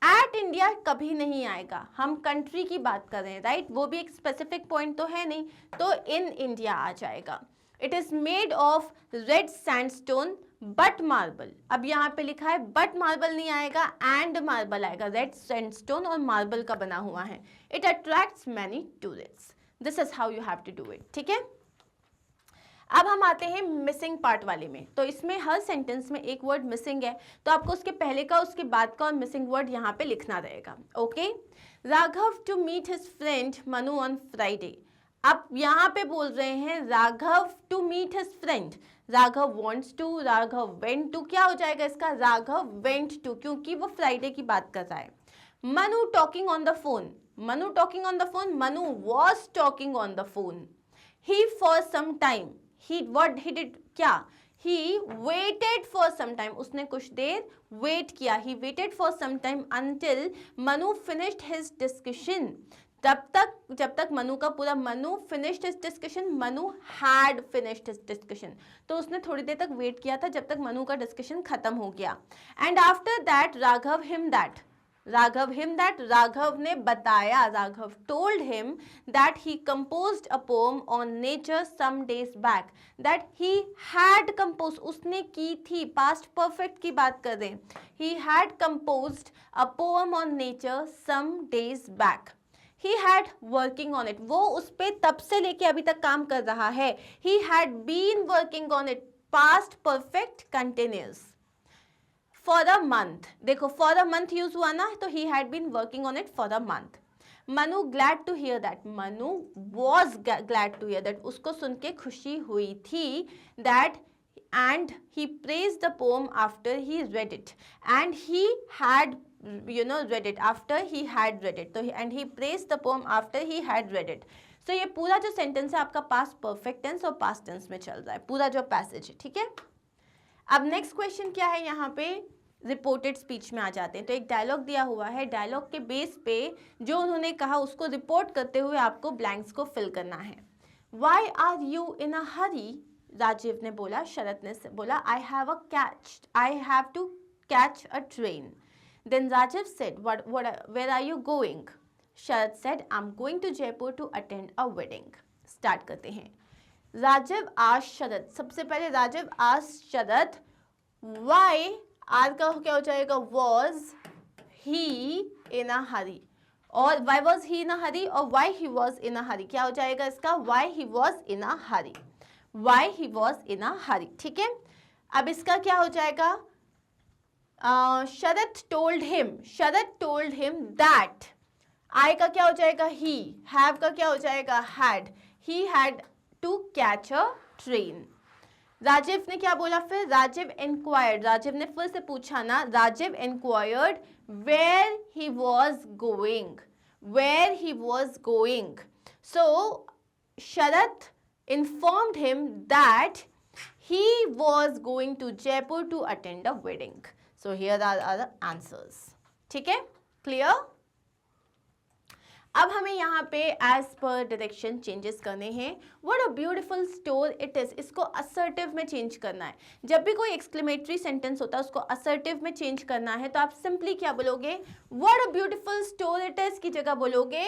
एट इंडिया कभी नहीं आएगा, हम कंट्री की बात कर रहे हैं, राइट? वो भी एक स्पेसिफिक पॉइंट तो है नहीं, तो इन इंडिया आ जाएगा. It is made of red sandstone but marble. अब यहाँ पे लिखा है बट मार्बल नहीं आएगा, एंड मार्बल आएगा. रेड सैंडस्टोन और मार्बल का बना हुआ है. It attracts many tourist. This is how you have to do it. ठीक है. अब हम आते हैं मिसिंग पार्ट वाले में. तो इसमें हर सेंटेंस में एक वर्ड मिसिंग है, तो आपको उसके पहले का, उसके बाद का और मिसिंग वर्ड यहाँ पे लिखना रहेगा. Okay. Raghav to meet his friend Manu on Friday. अब यहाँ पे बोल रहे हैं Raghav to meet his friend. Raghav wants to, Raghav went to. क्या हो जाएगा इसका? राघव वेंट टू, क्योंकि वो फ्राइडे की बात कर रहा है. Manu talking on the phone. Manu talking on the phone. Manu was talking on the phone. He for some time. What he did, क्या? He waited for some time. उसने कुछ देर वेट किया. He waited for some time until Manu finished his discussion. जब तक मनु का पूरा, Manu finished his discussion, Manu had finished his discussion. तो उसने थोड़ी देर तक वेट किया था जब तक मनु का डिस्कशन खत्म हो गया. And after that Raghav him that. Raghav ने बताया, Raghav told him that he composed a poem on nature some days back. that he had composed, उसने की थी, past perfect की बात कर रहे हैं. he had composed a poem on nature some days back. he had working on it. वो उस पे तब से लेके अभी तक काम कर रहा है. he had been working on it, past perfect continuous. For a month. देखो फॉर अ मंथ यूज हुआ ना, तो he had been working on it for a month. Manu glad to hear that. Manu was glad to hear that. उसको सुन के खुशी हुई थी. That and he praise the poem after he read it. And he had read it after he had read it. तो and he praised the poem after he had read it. So ये पूरा जो sentence है आपका past perfect tense और past tense में चल रहा है, पूरा जो पैसेज है. ठीक है. अब नेक्स्ट क्वेश्चन क्या है, यहाँ पे रिपोर्टेड स्पीच में आ जाते हैं. तो एक डायलॉग दिया हुआ है, डायलॉग के बेस पे जो उन्होंने कहा उसको रिपोर्ट करते हुए आपको ब्लैंक्स को फिल करना है. Why are you in a hurry. Rajeev ने बोला, शरद ने बोला, I have to catch a train. Then Rajeev said, where are you going. Sharad said, I am going to Jaipur to attend a wedding. Start करते हैं. राजीव आस्क्ड शरद. सबसे पहले Rajeev asked Sharad why. Are का क्या हो जाएगा? Was he in a hurry. और why was he in a hurry और why he was in a हरी. क्या हो जाएगा इसका? Why he was in a hurry. Why he was in a hurry. ठीक है. अब इसका क्या हो जाएगा? Sharad told him that. I का क्या हो जाएगा? ही. हैव का क्या हो जाएगा? Had. He had to catch a train. Rajeev ने क्या बोला फिर? राजीव इंक्वायर्ड. राजीव ने फिर से पूछा ना. Rajeev inquired where he was going. So Sharad informed him that he was going to Jaipur to attend a wedding. So here are the answers. ठीक है. Clear. अब हमें यहाँ पे एज पर डायरेक्शन चेंजेस करने हैं। What a beautiful store it is, इसको assertive में चेंज करना है। जब भी कोई एक्सक्लेमेटरी सेंटेंस होता है उसको असर्टिव में चेंज करना है, तो आप सिंपली क्या बोलोगे, what a beautiful store it is की जगह बोलोगे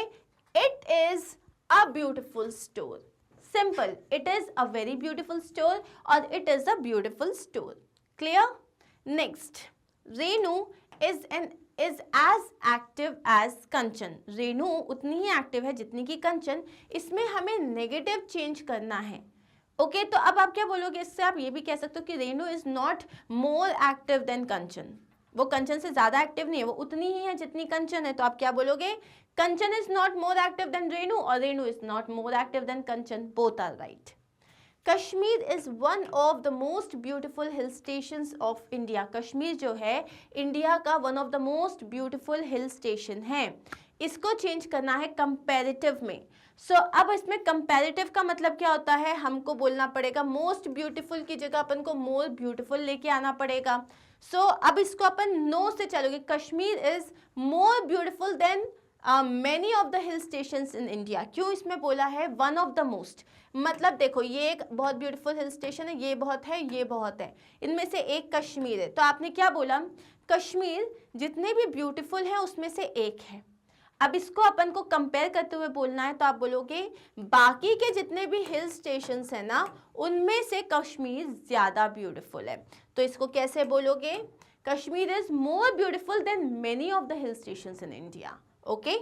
it is a beautiful store. Simple, it is a very beautiful store और it is a beautiful store. Clear? Next, Renu is as active as Kanchan. Renu उतनी ही एक्टिव है जितनी की कंचन। इसमें हमें नेगेटिव चेंज करना है। ओके, तो अब आप क्या बोलोगे इससे, आप ये भी कह सकते हो कि Renu is not more active than Kanchan. वो कंचन से ज्यादा एक्टिव नहीं है, वो उतनी ही है जितनी कंचन है। तो आप क्या बोलोगे, Kanchan is not more active than Renu और Renu is not more active than Kanchan, both are right. Kashmir is one of the most beautiful hill stations of India. Kashmir जो है इंडिया का one of the most beautiful hill station है। इसको change करना है comparative में। अब इसमें कंपैरेटिव का मतलब क्या होता है, हमको बोलना पड़ेगा मोस्ट ब्यूटीफुल की जगह अपन को मोर ब्यूटीफुल लेके आना पड़ेगा। अब इसको अपन नो से चलोगे, Kashmir is more beautiful then many of the hill stations in India. क्यों इसमें बोला है वन ऑफ द मोस्ट, मतलब देखो ये एक बहुत ब्यूटीफुल हिल स्टेशन है, ये बहुत है, ये बहुत है, इनमें से एक कश्मीर है। तो आपने क्या बोला, कश्मीर जितने भी ब्यूटीफुल है उसमें से एक है। अब इसको अपन को कंपेयर करते हुए बोलना है, तो आप बोलोगे बाकी के जितने भी हिल स्टेशंस हैं ना उनमें से कश्मीर ज्यादा ब्यूटीफुल है। तो इसको कैसे बोलोगे, Kashmir is more beautiful than many of the hill stations in India. Okay,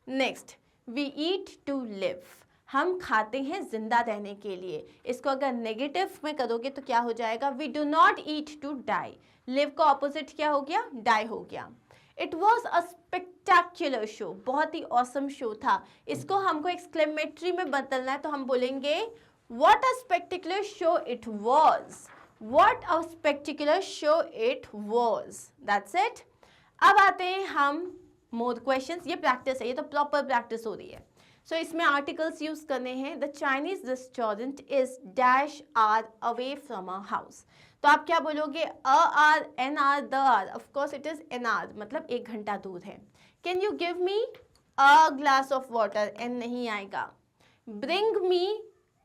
next, we eat to live. हम खाते हैं जिंदा रहने के लिए। इसको अगर नेगेटिव में करोगे तो क्या हो जाएगा, we do not eat to die. Live का ऑपोजिट क्या हो गया, डाई हो गया। It was a spectacular show, बहुत ही ऑसम शो था। इसको हमको एक्सक्लेमेटरी में बदलना है, तो हम बोलेंगे what a spectacular show it was. What a spectacular show it was, that's it. अब आते हैं हम मोर क्वेश्चंस। ये प्रैक्टिस है, ये तो प्रॉपर प्रैक्टिस हो रही है। इसमें आर्टिकल्स यूज करने हैं। The Chinese restaurant is dash hour away from a house. तो आप क्या बोलोगे, a hour, an hour, the hour, of course it is an hour, मतलब 1 घंटा दूर है। Can you give me a glass of water, an नहीं आएगा। Bring me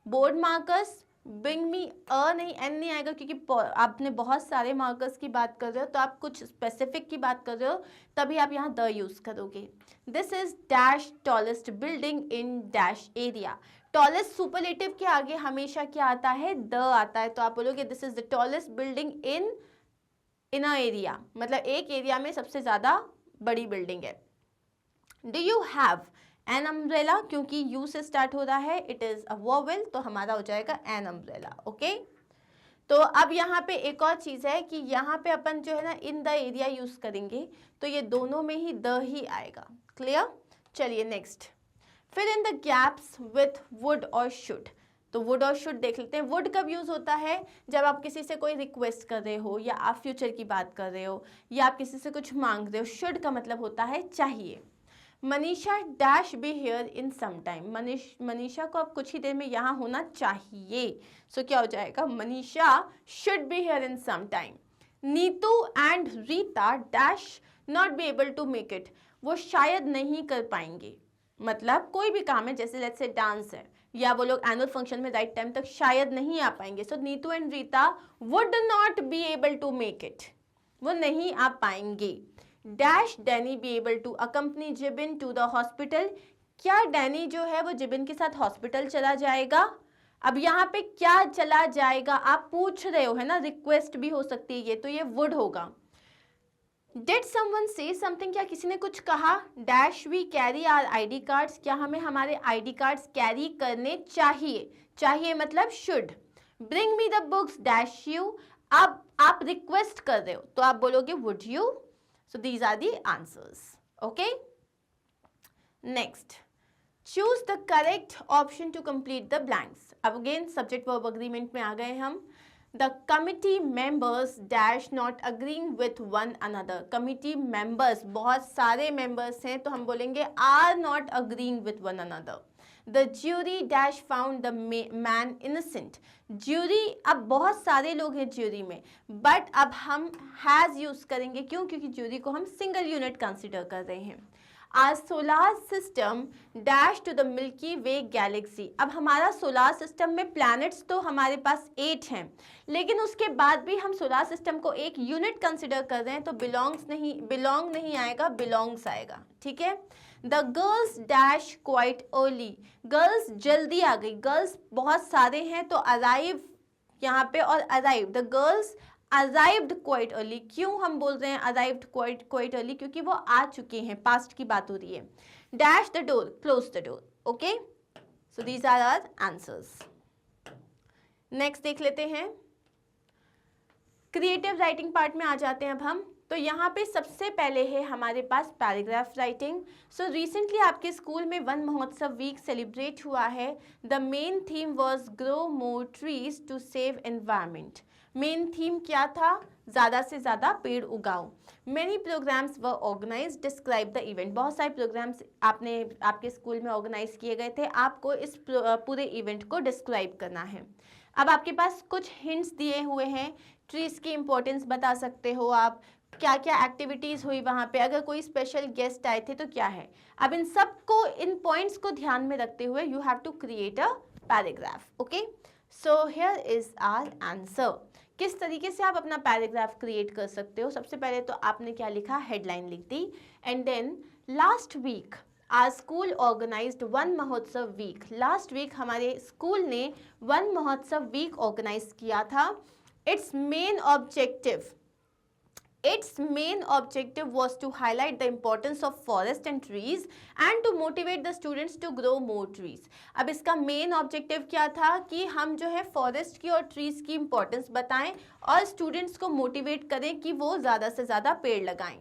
board markers, bring me, a नहीं, एन नहीं आएगा, क्योंकि आपने बहुत सारे मार्कर्स की बात कर रहे हो, तो आप कुछ स्पेसिफिक की बात कर रहे हो, तभी आप यहाँ द यूज करोगे। This is dash tallest building in dash area. Tallest superlative के आगे हमेशा क्या आता है, द आता है। तो आप बोलोगे this is the tallest building in a area, मतलब एक एरिया में सबसे ज्यादा बड़ी बिल्डिंग है। Do you have an umbrella, क्योंकि यू से स्टार्ट हो रहा है, इट इज अ वोवेल, तो हमारा हो जाएगा एन अम्ब्रेला। ओके, तो अब यहाँ पे एक और चीज है कि यहाँ पे अपन जो है ना इन द एरिया यूज करेंगे, तो ये दोनों में ही द ही आएगा। क्लियर? चलिए next, fill in the gaps with would और शुड। तो वुड और शुड देख लेते हैं। वुड कब यूज होता है, जब आप किसी से कोई रिक्वेस्ट कर रहे हो, या आप फ्यूचर की बात कर रहे हो, या आप किसी से कुछ मांग रहे हो। शुड का मतलब होता है चाहिए। Manisha dash be here in some time. Manisha को अब कुछ ही देर में यहाँ होना चाहिए। क्या हो जाएगा, Manisha should be here in some time. Neetu and Rita dash not be able to make it. वो शायद नहीं कर पाएंगे, मतलब कोई भी काम है, जैसे लेट्स से डांस है, या वो लोग एनुअल फंक्शन में राइट टाइम तक शायद नहीं आ पाएंगे। Neetu and Rita would not be able to make it, वो नहीं आ पाएंगे। Dash Danny be able to accompany Jibin to the hospital. क्या डैनी जो है वो जिबिन के साथ हॉस्पिटल चला जाएगा। अब यहाँ पे क्या चला जाएगा आप पूछ रहे हो, है ना, रिक्वेस्ट भी हो सकती है ये, तो ये वुड होगा। डिड समवन से समथिंग, क्या किसी ने कुछ कहा। Dash we carry are ID cards, क्या हमें हमारे ID कार्ड्स कैरी करने चाहिए। चाहिए मतलब should. Bring me the books dash you. अब आप रिक्वेस्ट कर रहे हो, तो आप बोलोगे would you. So these are the answers. Okay. Next, choose the correct option to complete the blanks. अब again subject verb agreement में आ गए हम। The committee members dash not agreeing with one another. Committee members, बहुत सारे members हैं, तो हम बोलेंगे are not agreeing with one another. The jury dash found the man innocent. Jury, अब बहुत सारे लोग हैं jury में, but अब हम has यूज करेंगे। क्यों? क्योंकि jury को हम single unit consider कर रहे हैं। Are solar system dash to the milky way galaxy. अब हमारा सोलार सिस्टम में प्लैनेट्स तो हमारे पास 8 हैं, लेकिन उसके बाद भी हम सोलार सिस्टम को एक यूनिट कंसिडर कर रहे हैं, तो बिलोंग नहीं आएगा, बिलोंग्स आएगा, ठीक है। The girls dash quite early, girls जल्दी आ गई, गर्ल्स बहुत सारे हैं तो अराइव यहाँ पे, और arrive, the girls arrived quite early. क्यों हम बोल रहे हैं अराइव्ड क्वाइट अर्ली? क्योंकि वो आ चुके हैं, पास्ट की बात हो रही है। Dash the door, close the door, okay. So these are our answers. Next देख लेते हैं, क्रिएटिव राइटिंग पार्ट में आ जाते हैं अब हम। तो यहाँ पे सबसे पहले है हमारे पास पैराग्राफ राइटिंग। सो रिसेंटली आपके स्कूल में वन महोत्सव वीक सेलिब्रेट हुआ है। The main theme was grow more trees to save environment. Main theme क्या था? ज़्यादा से ज़्यादा पेड़ उगाओ। Many programmes were organise, describe the event. बहुत सारे प्रोग्राम्स आपके स्कूल में ऑर्गेनाइज किए गए थे, आपको इस पूरे इवेंट को डिस्क्राइब करना है। अब आपके पास कुछ हिंट्स दिए हुए हैं, ट्रीज की इंपॉर्टेंस बता सकते हो आप, क्या क्या एक्टिविटीज़ हुई वहाँ पे, अगर कोई स्पेशल गेस्ट आए थे तो क्या है। अब इन सब को, इन पॉइंट्स को ध्यान में रखते हुए you have to create a paragraph, okay. So here is our answer. किस तरीके से आप अपना पैराग्राफ क्रिएट कर सकते हो? सबसे पहले तो आपने क्या लिखा, हेडलाइन लिख दी, and then last week our school organised Van महोत्सव वीक। लास्ट वीक हमारे स्कूल ने वन महोत्सव वीक ऑर्गेनाइज किया था। Its main objective was to highlight the importance of forest and trees and to motivate the students to grow more trees. अब इसका main objective क्या था कि हम जो है फॉरेस्ट की और ट्रीज की इंपॉर्टेंस बताएं और स्टूडेंट्स को मोटिवेट करें कि वो ज़्यादा से ज़्यादा पेड़ लगाएं.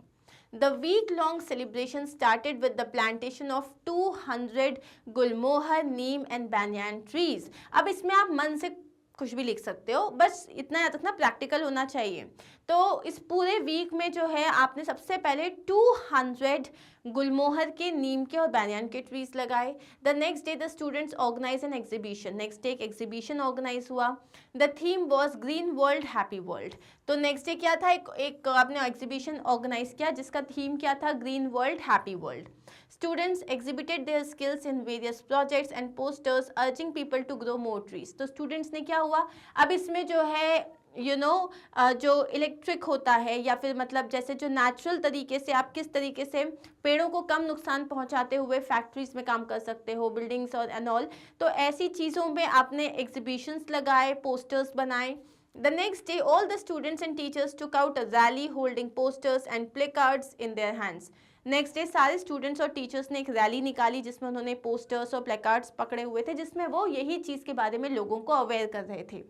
The week-long celebration started with the plantation of 200 gulmohar, neem and banyan trees. अब इसमें आप मन से कुछ भी लिख सकते हो, बस इतना याद रखना प्रैक्टिकल होना चाहिए. तो इस पूरे वीक में जो है आपने सबसे पहले 200 गुलमोहर के, नीम के और बैनियान के ट्रीज लगाए. The next day the students organise an exhibition. Next day एक एग्जीबिशन ऑर्गेनाइज हुआ. The theme was green world happy world. तो नेक्स्ट डे क्या था, एक आपने एग्जीबिशन ऑर्गेनाइज किया जिसका थीम क्या था, green world happy world. Students exhibited their skills in various projects and posters urging people to grow more trees. तो students ने क्या हुआ, अब इसमें जो है जो इलेक्ट्रिक होता है या फिर मतलब जैसे जो नेचुरल तरीके से आप किस तरीके से पेड़ों को कम नुकसान पहुंचाते हुए फैक्ट्रीज में काम कर सकते हो, बिल्डिंग्स और एंड ऑल. तो ऐसी चीज़ों में आपने एग्जीबिशंस लगाए, पोस्टर्स बनाए. The next day, all the students and teachers took out a rally holding posters and placards in their hands. Next day सारे स्टूडेंट्स और टीचर्स ने एक रैली निकाली जिसमें उन्होंने पोस्टर्स और प्लेकार्ड्स पकड़े हुए थे, जिसमें वो यही चीज़ के बारे में लोगों को अवेयर कर रहे थे.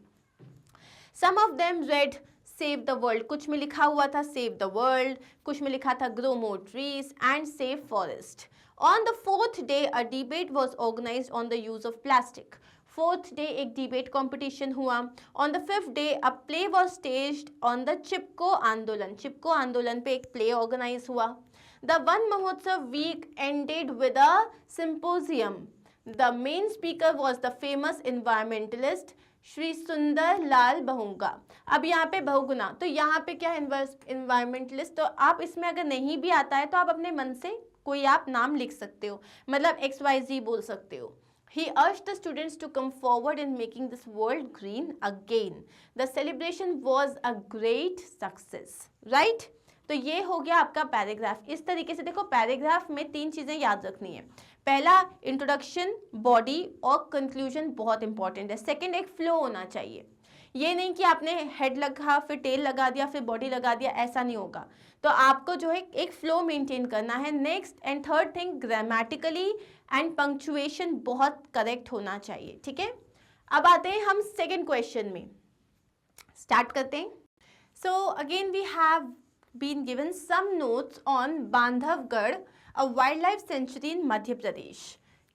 Some of them read save the world. कुछ में लिखा हुआ था सेव द वर्ल्ड, कुछ में लिखा था grow more trees and save forest. On the fourth day a debate was organised on the use of plastic. Fourth day एक डिबेट कंपटीशन हुआ. On the fifth day a play was staged on the Chipko Andolan. Chipko Andolan पे एक play organise हुआ. The One Mahotsav week ended with a symposium. The main speaker was the famous environmentalist Shri सुंदर लाल बहुगुणा. अब यहाँ पे बहुगुणा, तो यहाँ पे क्या environmentalist, तो आप इसमें अगर नहीं भी आता है तो आप अपने मन से कोई आप नाम लिख सकते हो, मतलब XYZ बोल सकते हो. He urged the students to come forward in making this world green again. The celebration was a great success, right? तो ये हो गया आपका पैराग्राफ. इस तरीके से देखो, पैराग्राफ में 3 चीज़ें याद रखनी है. पहला इंट्रोडक्शन, बॉडी और कंक्लूजन बहुत इंपॉर्टेंट है. सेकंड एक फ्लो होना चाहिए. ये नहीं कि आपने हेड लगा फिर टेल लगा दिया फिर बॉडी लगा दिया, ऐसा नहीं होगा. तो आपको जो है एक फ्लो मेंटेन करना है. Next and third thing, grammatically and punctuation बहुत करेक्ट होना चाहिए. ठीक है, अब आते हैं हम सेकेंड क्वेश्चन में. स्टार्ट करते हैं. So again we have been given some notes on Bandhavgarh, a wildlife sanctuary in Madhya Pradesh.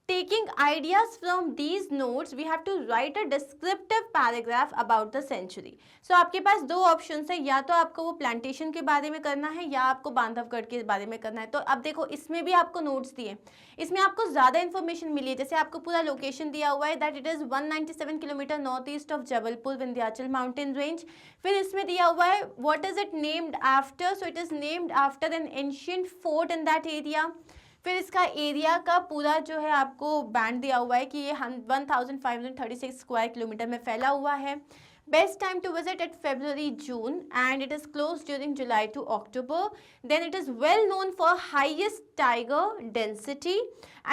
Taking ideas from these notes, we have to write a descriptive paragraph about the sanctuary. So आपके पास 2 options है, या तो आपको वो plantation के बारे में करना है या आपको बांधवगढ़ के बारे में करना है. तो अब देखो, इसमें भी आपको नोट्स दिए, इसमें आपको ज़्यादा इन्फॉर्मेशन मिली है. जैसे आपको पूरा लोकेशन दिया हुआ है that it is 197 kilometre north east of Jabalpur Vindhyachal mountain range. फिर इसमें दिया हुआ है what is it named after. So it is named after N ancient fort in that area. फिर इसका एरिया का पूरा जो है आपको बैंड दिया हुआ है कि ये 1536 स्क्वायर किलोमीटर में फैला हुआ है। Best time to visit at February, June, and it is closed during July to October. Then it is well known for highest tiger density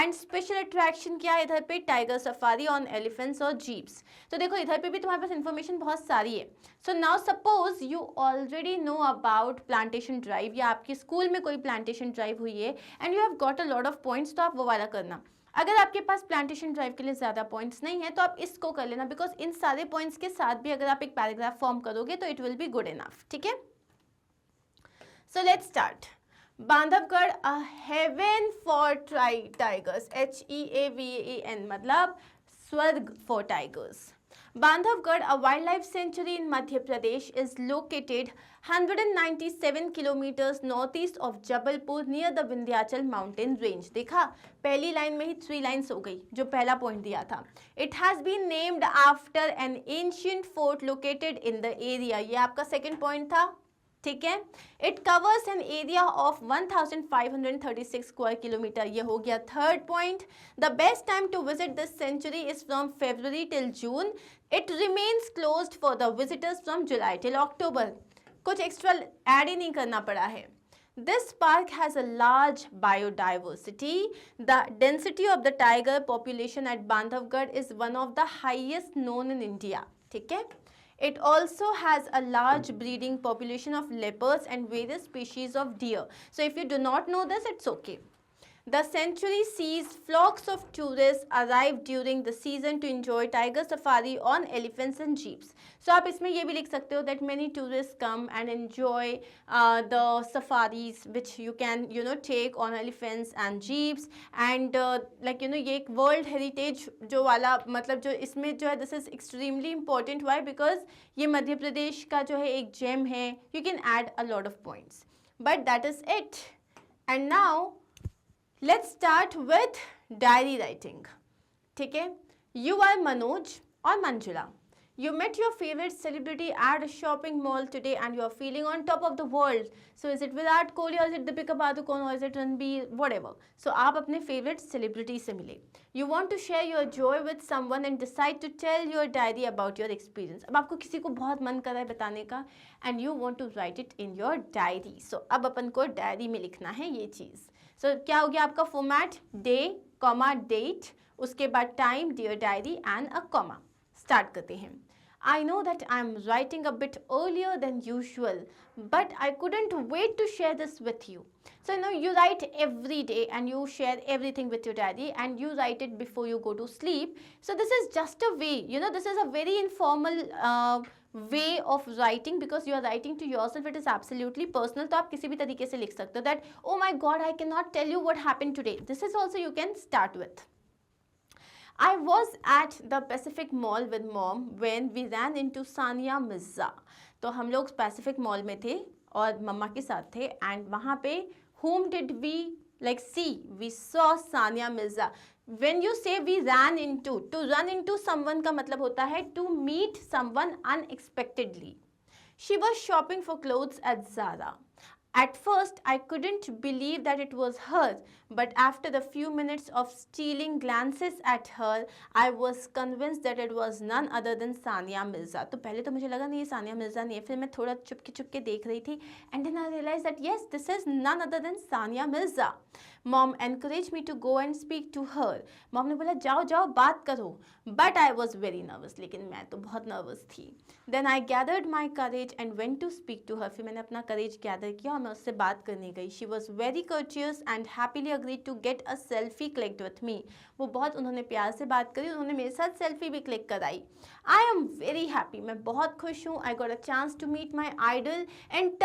and special attraction क्या है इधर पे tiger safari on elephants और jeeps. तो देखो इधर पे भी तुम्हारे पास information बहुत सारी है. So now suppose you already know about plantation drive या आपके स्कूल में कोई plantation drive हुई है and you have got a lot of points तो आप वो वाला करना. अगर आपके पास प्लांटेशन ड्राइव के लिए ज़्यादा पॉइंट्स नहीं है तो आप इसको कर लेना, बिकॉज इन सारे पॉइंट्स के साथ भी अगर आप एक पैराग्राफ फॉर्म करोगे तो it will be good enough. ठीक है, so let's start. Bandhavgarh a heaven for tigers, HEAVEN मतलब स्वर्ग for tigers. Bandhavgarh, a wildlife sanctuary in Madhya Pradesh, is located 197 kilometers northeast of Jabalpur near the Vindhyachal mountain range. देखा, पहली line में ही 3 lines हो गई जो पहला पॉइंट दिया था. It has been named after an ancient fort located in the area. ये आपका सेकेंड पॉइंट था. ठीक है, it covers an area of 1536 square kilometre. ये हो गया third point. The best time to visit this sanctuary is from February till June. It remains closed for the visitors from July till October. कुछ extra add ही नहीं करना पड़ा है. This park has a large biodiversity. The density of the tiger population at Bandhavgarh is one of the highest known in India. ठीक है, it also has a large breeding population of leopards and various species of deer. So if you do not know this, it's okay. The sanctuary sees flocks of tourists arrive during the season to enjoy tiger safari on elephants and jeeps. So आप इसमें ये भी लिख सकते हो that many tourists come and enjoy the safaris which you can take on elephants and jeeps and ये एक world heritage जो वाला मतलब जो इसमें जो है this is extremely important. Why? Because ये मध्य प्रदेश का जो है एक gem है. You can add a lot of points. But that is it. And now let's start with diary writing. ठीक है, you are Manoj or Manjula. You met your favorite celebrity at a shopping mall today and you are feeling on top of the world. So is it Virat Kohli or is it Deepika Padukone or is it Ranbir, whatever. So आप अपने favorite celebrity से मिले. You want to share your joy with someone and decide to tell your diary about your experience. अब आपको किसी को बहुत मन कर रहा है बताने का and you want to write it in your diary. So अब अपन को डायरी में लिखना है ये चीज़. So क्या हो गया आपका फॉर्मेट? डे कॉमा डेट, उसके बाद time, dear diary and a comma. Start करते हैं. I know that I am writing a bit earlier than usual, but I couldn't wait to share this with you. So you write every day and you share everything with your diary and you write it before you go to sleep. So this is just a way, this is a very informal way of writing because you are writing to yourself. It is absolutely personal. तो आप किसी भी तरीके से लिख सकते हो that oh my god I cannot tell you what happened today. This is also you can start with. I was at the Pacific Mall with mom when we ran into Sania Mirza. तो हम लोग Pacific Mall में थे और मम्मा के साथ थे and वहाँ पे whom did we see? We saw Sania Mirza. When you say we ran into, to run into someone का मतलब होता है to meet someone unexpectedly. She was shopping for clothes at Zara. At first, I couldn't believe that it was her, but after the few minutes of stealing glances at her, I was convinced that it was none other than Sania Mirza. तो पहले तो मुझे लगा नहीं ये सानिया मिर्ज़ा नहीं है, फिर मैं थोड़ा चुपके देख रही थी and then I realized that yes, this is none other than Sania Mirza. Mom encouraged me to go and speak to her. Mom ने बोला जाओ बात करो. But I was very nervous. लेकिन मैं तो बहुत nervous थी. Then I gathered my courage and went to speak to her. फिर मैंने अपना courage gather किया और मैं उससे बात करने गई. She was very courteous and happily agreed to get a selfie clicked with me. वो बहुत उन्होंने प्यार से बात करी, उन्होंने मेरे साथ सेल्फी भी क्लिक कराई. I am very happy. मैं बहुत खुश हूँ. I got a chance to meet my idol and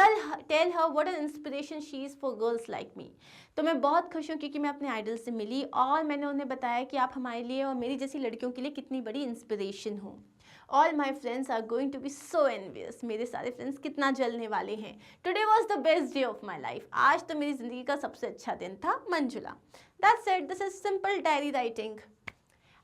tell her what an inspiration she is for girls like me. तो मैं बहुत खुश हूँ क्योंकि मैं अपने आइडल से मिली और मैंने उन्हें बताया कि आप हमारे लिए और मेरी जैसी लड़कियों के लिए कितनी बड़ी इंस्पिरेशन हो. All my friends are going to be so envious. मेरे सारे फ्रेंड्स कितना जलने वाले हैं. Today was the best day of my life. आज तो मेरी ज़िंदगी का सबसे अच्छा दिन था. Manjula. That's it. This is simple diary writing.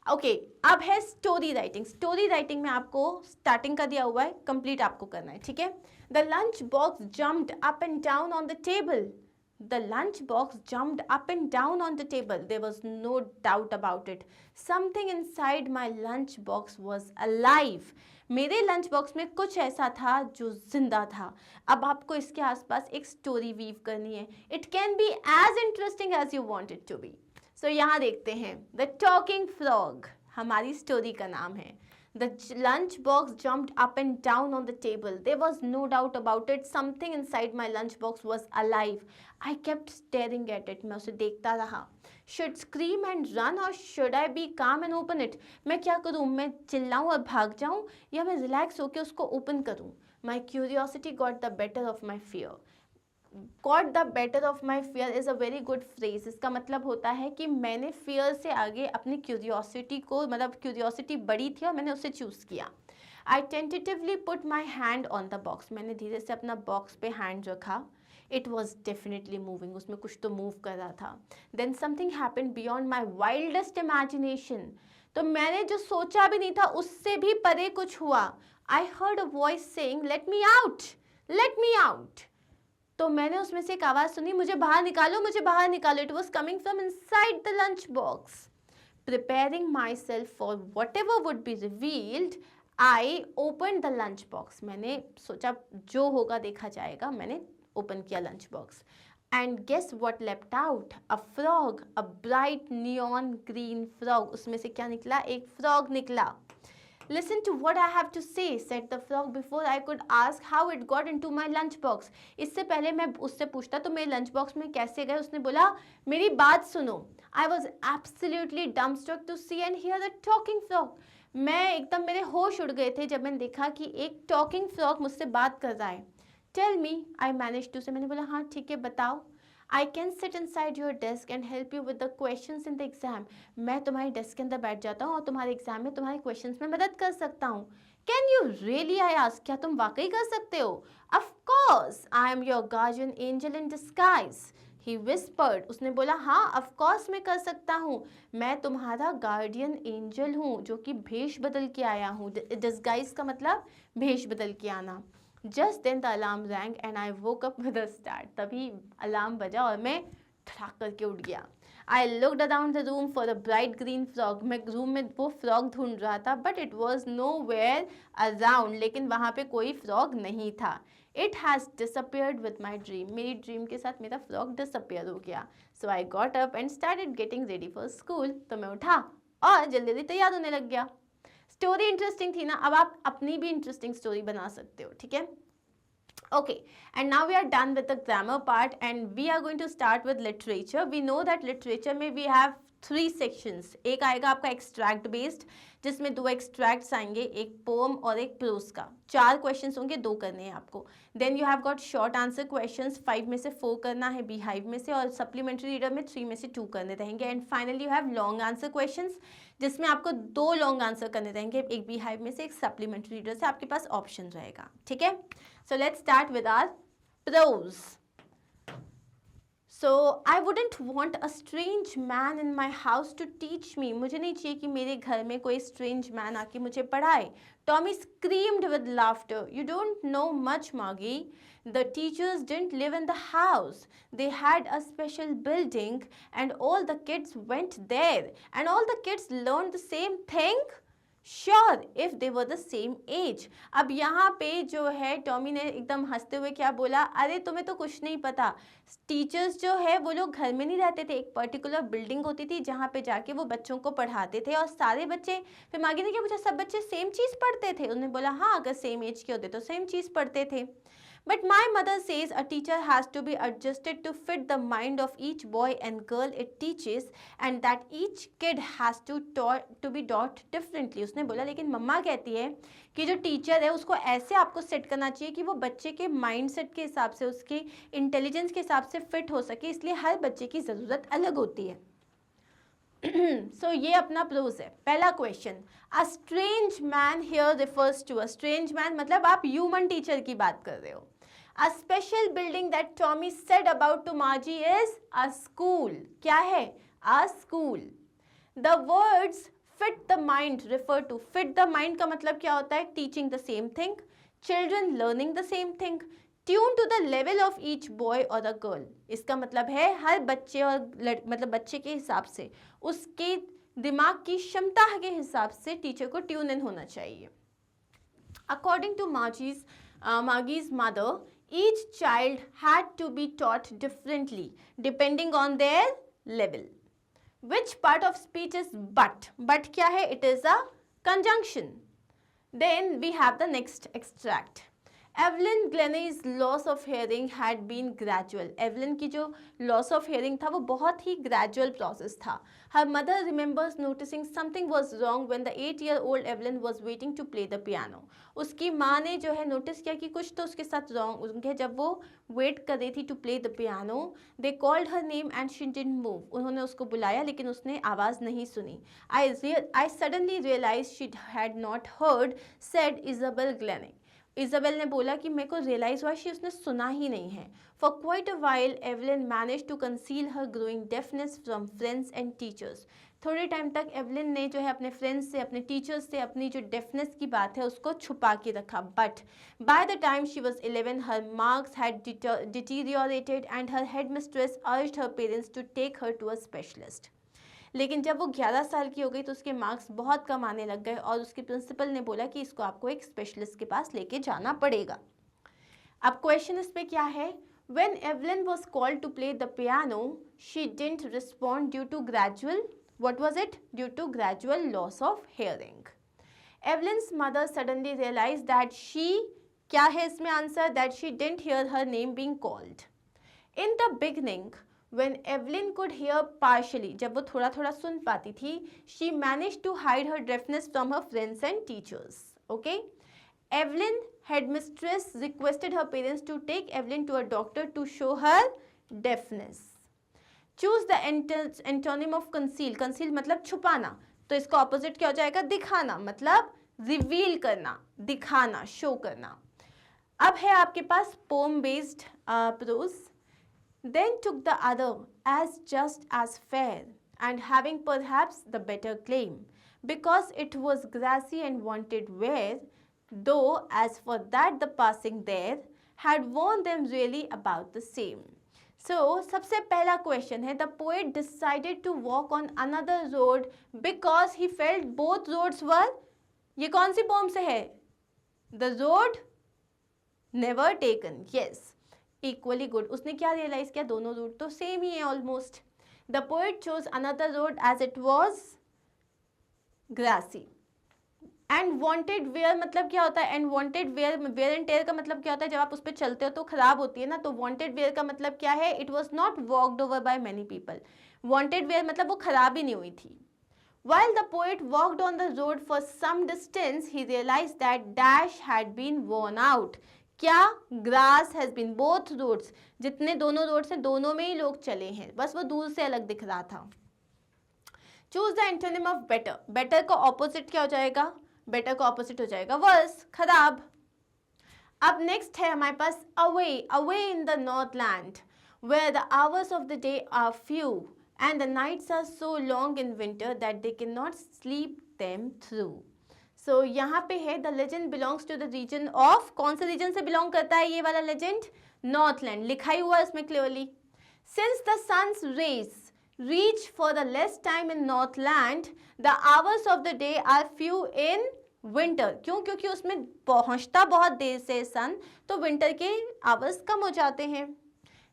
Okay अब है स्टोरी राइटिंग. स्टोरी राइटिंग में आपको स्टार्टिंग का दिया हुआ है, कंप्लीट आपको करना है. ठीक है. The lunch box jumped up and down on the table. The lunchbox jumped up and down on the table. There was no doubt about it. Something inside my lunchbox was alive. मेरे lunch box में कुछ ऐसा था जो जिंदा था. अब आपको इसके आसपास एक स्टोरी वीव करनी है. It can be as interesting as you want it to be. So यहाँ देखते हैं. द टॉकिंग फ्रॉग हमारी स्टोरी का नाम है. The lunchbox jumped up and down on the table. There was no doubt about it. Something inside my lunchbox was alive. I kept staring at it. मैं उसे देखता रहा. Should scream and run or should I be calm and open it? मैं क्या करूँ? मैं चिल्लाऊँ और भाग जाऊँ या मैं रिलैक्स होकर उसको ओपन करूँ? My curiosity got the better of my fear. Got the better of my fear is a very good phrase. इसका मतलब होता है कि मैंने fear से आगे अपनी curiosity को, मतलब curiosity बड़ी थी और मैंने उसे choose किया. I tentatively put my hand on the box. मैंने धीरे से अपना box पे hand रखा. It was definitely moving. उसमें कुछ तो move कर रहा था. Then something happened beyond my wildest imagination. तो मैंने जो सोचा भी नहीं था उससे भी परे कुछ हुआ. I heard a voice saying, "Let me out! Let me out!" तो मैंने उसमें से एक आवाज़ सुनी, मुझे बाहर निकालो, मुझे बाहर निकालो. It was coming from inside the lunch box. Preparing myself for whatever would be revealed, I open the lunch box. मैंने सोचा जो होगा देखा जाएगा. मैंने ओपन किया lunch box. And guess what left out? A frog, a bright neon green frog. उसमें से क्या निकला? एक फ्रॉग निकला. Listen to what I have to say, said the frog before I could ask how it got into my lunchbox. इससे पहले मैं उससे पूछता तो मेरे लंच बॉक्स में कैसे गए, उसने बोला मेरी बात सुनो. I was absolutely dumbstruck to see and hear a talking frog. मैं एकदम, मेरे होश उड़ गए थे जब मैंने देखा कि एक टॉकिंग फ्रॉग मुझसे बात कर रहा है. Tell me, I managed to say. मैंने बोला हाँ ठीक है बताओ. I can sit inside your desk and help you with the questions in the exam. मैं तुम्हारी डेस्क के अंदर बैठ जाता हूँ और तुम्हारे एग्जाम में तुम्हारे क्वेश्चंस में मदद कर सकता हूँ. Can you really? I asked. क्या तुम वाकई कर सकते हो? Of course, I am your guardian angel in disguise. He whispered. उसने बोला हाँ of course मैं कर सकता हूँ. मैं तुम्हारा गार्डियन एंजल हूँ जो कि भेष बदल के आया हूँ. डिस्गाइज का मतलब भेष बदल के आना. Just then the alarm rang and I woke up with a start. तभी अलार्म बजा और मैं ठड़ाक करके उठ गया. I looked around the room for a bright green frog. मैं रूम में वो फ्रॉग ढूंढ रहा था, but it was nowhere around. लेकिन वहाँ पे कोई फ्रॉग नहीं था. It has disappeared with my dream. मेरी ड्रीम के साथ मेरा फ्रॉग डिसअपियर हो गया. So I got up and started getting ready for school. तो मैं उठा और जल्दी जल्दी तैयार होने लग गया. स्टोरी इंटरेस्टिंग थी ना. अब आप अपनी भी इंटरेस्टिंग स्टोरी बना सकते हो. ठीक है. Okay, and now we are done with the grammar part and we are going to start with literature. We know that literature में we have 3 sections. एक आएगा आपका extract based जिसमें 2 extracts आएंगे, एक poem और एक prose का. 4 questions होंगे, 2 करने हैं आपको. Then you have got short answer questions, 5 में से 4 करना है beehive में से, और supplementary reader में 3 में से 2 करने रहेंगे. And finally you have long answer questions जिसमें आपको 2 long answer करने रहेंगे, एक beehive में से, एक supplementary reader से. आपके पास option रहेगा. ठीक है. So let's start with our prose. So I wouldn't want a strange man in my house to teach me. मुझे नहीं चाहिए कि मेरे घर में कोई strange man आके मुझे पढ़ाए. Tommy screamed with laughter. You don't know much, Maggie. The teachers didn't live in the house. They had a special building and all the kids went there. And all the kids learned the same thing. Sure, if they were the same age. अब यहाँ पे जो है Tommy ने एकदम हंसते हुए क्या बोला, अरे तुम्हें तो कुछ नहीं पता. टीचर्स जो है वो लोग घर में नहीं रहते थे, एक पर्टिकुलर बिल्डिंग होती थी जहाँ पे जाके वो बच्चों को पढ़ाते थे, और सारे बच्चे, फिर मागी ने क्या पूछा, सब बच्चे सेम चीज़ पढ़ते थे? उन्होंने बोला हाँ, अगर सेम एज के होते तो सेम चीज़ पढ़ते थे. But my mother says a teacher has to be adjusted to fit the mind of each boy and girl it teaches and that each kid has to be taught differently. उसने बोला लेकिन मम्मा कहती है कि जो teacher है उसको ऐसे आपको सेट करना चाहिए कि वो बच्चे के माइंड सेट के हिसाब से, उसके इंटेलिजेंस के हिसाब से फिट हो सके, इसलिए हर बच्चे की ज़रूरत अलग होती है. So ये अपना प्रोज है. पहला question, a strange man here refers to, a strange man मतलब आप ह्यूमन टीचर की बात कर रहे हो. A special building that Tommy said about to Margie is a school. क्या है? A school. The words fit the mind refer to, fit the mind का मतलब क्या होता है? Teaching the same thing, children learning the same thing, tune to the level of each boy और a girl. इसका मतलब है हर बच्चे और मतलब बच्चे के हिसाब से, उसके दिमाग की क्षमता के हिसाब से टीचर को ट्यून इन होना चाहिए। According to Maggie's mother, each child had to be taught differently depending on their level. Which part of speech is but? But क्या है? It is a conjunction. Then we have the next extract. Evelyn Gleney's loss of hearing had been gradual. Evelyn की जो loss of hearing था वो बहुत ही gradual process था. Her mother remembers noticing something was wrong when the 8-year-old Evelyn was waiting to play the piano. उसकी माँ ने जो है notice किया कि कुछ तो उसके साथ wrong उनके जब वो wait कर रही थी to play the piano. They called her name and she didn't move. उन्होंने उसको बुलाया लेकिन उसने आवाज़ नहीं सुनी. I suddenly realized she had not heard, said Isabel Gleney. Isabel ने बोला कि मेरे को रियलाइज़ हुआ कि उसने सुना ही नहीं है। For quite a while Evelyn manage to conceal her growing deafness from friends and teachers. थोड़े टाइम तक एवलिन ने जो है अपने फ्रेंड्स से, अपने टीचर्स से अपनी जो डेफनेस की बात है उसको छुपा के रखा। But by the time she was 11 her marks had deteriorated and her head mistress urged her parents to take her to a specialist. लेकिन जब वो 11 साल की हो गई तो उसके मार्क्स बहुत कम आने लग गए और उसके प्रिंसिपल ने बोला कि इसको आपको एक स्पेशलिस्ट के पास लेके जाना पड़ेगा। अब क्वेश्चन इस पे क्या है? When Evelyn was called to play the piano, she didn't respond due to gradual, what was it? Due to gradual loss of hearing. Evelyn's mother suddenly realized that she, क्या है इसमें answer? That she didn't hear her name being called. In the beginning, when Evelyn could hear partially, जब वो थोड़ा थोड़ा सुन पाती थी, she managed to hide her deafness from her friends and teachers. Okay? Evelyn headmistress requested her parents to take Evelyn to a doctor to show her deafness. Choose the antonym of conceal. Conceal मतलब छुपाना, तो इसका opposite क्या हो जाएगा? दिखाना, मतलब reveal करना, दिखाना, show करना। अब है आपके पास poem based prose. Then took the other as just as fair, and having perhaps the better claim, because it was grassy and wanted wear, though as for that the passing there had worn them really about the same. So सबसे पहला question है, the poet decided to walk on another road because he felt both roads were, ये कौन सी pome से है? The road never taken. Yes. Equally good. उसने क्या realise किया? दोनों रूट तो सेम ही है almost. The poet chose another road as it was grassy. And wanted wear मतलब क्या होता है? And wanted wear, wear and tear का मतलब क्या होता है? जब आप उस पर चलते हो तो खराब होती है ना, तो वॉन्टेड वेयर का मतलब क्या है? It was not walked over by many people. Wanted wear मतलब वो खराब ही नहीं हुई थी। While the poet walked on the road for some distance, he realized that dash had been worn out. क्या? Grass has been, both roads, जितने दोनों roads हैं दोनों में ही लोग चले हैं, बस वो दूर से अलग दिख रहा था। Choose the antonym of better. Better का ऑपोजिट क्या हो जाएगा? बेटर का ऑपोजिट हो जाएगा वर्स, खराब। अब नेक्स्ट है हमारे पास away. Away in the north land where the hours of the day are few and the nights are so long in winter that they can not sleep them through. So यहाँ पे है the legend belongs to the region of, कौन से reason से belong करता है ये वाला लेजेंड? नॉर्थलैंड। लिखा ही हुआ है इसमें clearly. Since the sun's rays reach for the less time in Northland the hours of the day are few in winter. क्यों? क्योंकि उसमें पहुंचता बहुत देर से सन, तो विंटर के आवर्स कम हो जाते हैं।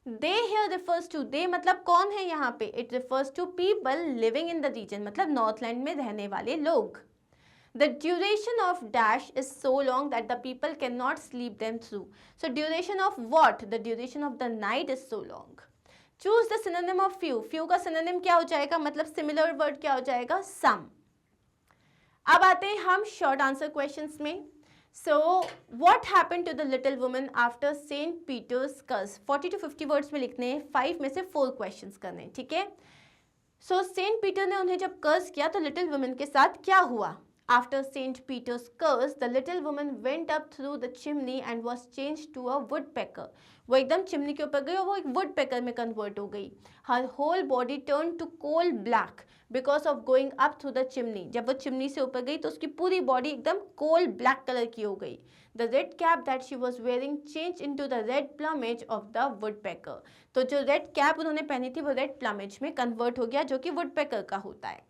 They here refers to, they मतलब कौन है यहाँ पे? It refers to people living in the region, मतलब नॉर्थलैंड में रहने वाले लोग। The duration of dash is so long that the people cannot sleep them through. So duration of what? The duration of the night is so long. Choose the synonym of few. Few का synonym क्या हो जाएगा? मतलब similar word क्या हो जाएगा? Some. अब आते हैं हम short answer questions में। So what happened to the little woman after Saint Peter's curse? 40 to 50 words में लिखने हैं, 5 में से 4 questions करने हैं, ठीक है? So सेंट पीटर ने उन्हें जब कर्स किया तो लिटिल वुमेन के साथ क्या हुआ? After Saint Peter's curse, the little woman went up through the chimney and was changed to a woodpecker. वो एकदम चिमनी के ऊपर गई और वो एक woodpecker में कन्वर्ट हो गई. Her whole body turned to coal black because of going up through the chimney. जब वो चिमनी से ऊपर गई तो उसकी पूरी बॉडी एकदम coal black कलर की हो गई. The red cap that she was wearing changed into the red plumage of the woodpecker. तो जो red cap उन्होंने पहनी थी वो red plumage में कन्वर्ट हो गया जो कि woodpecker का होता है.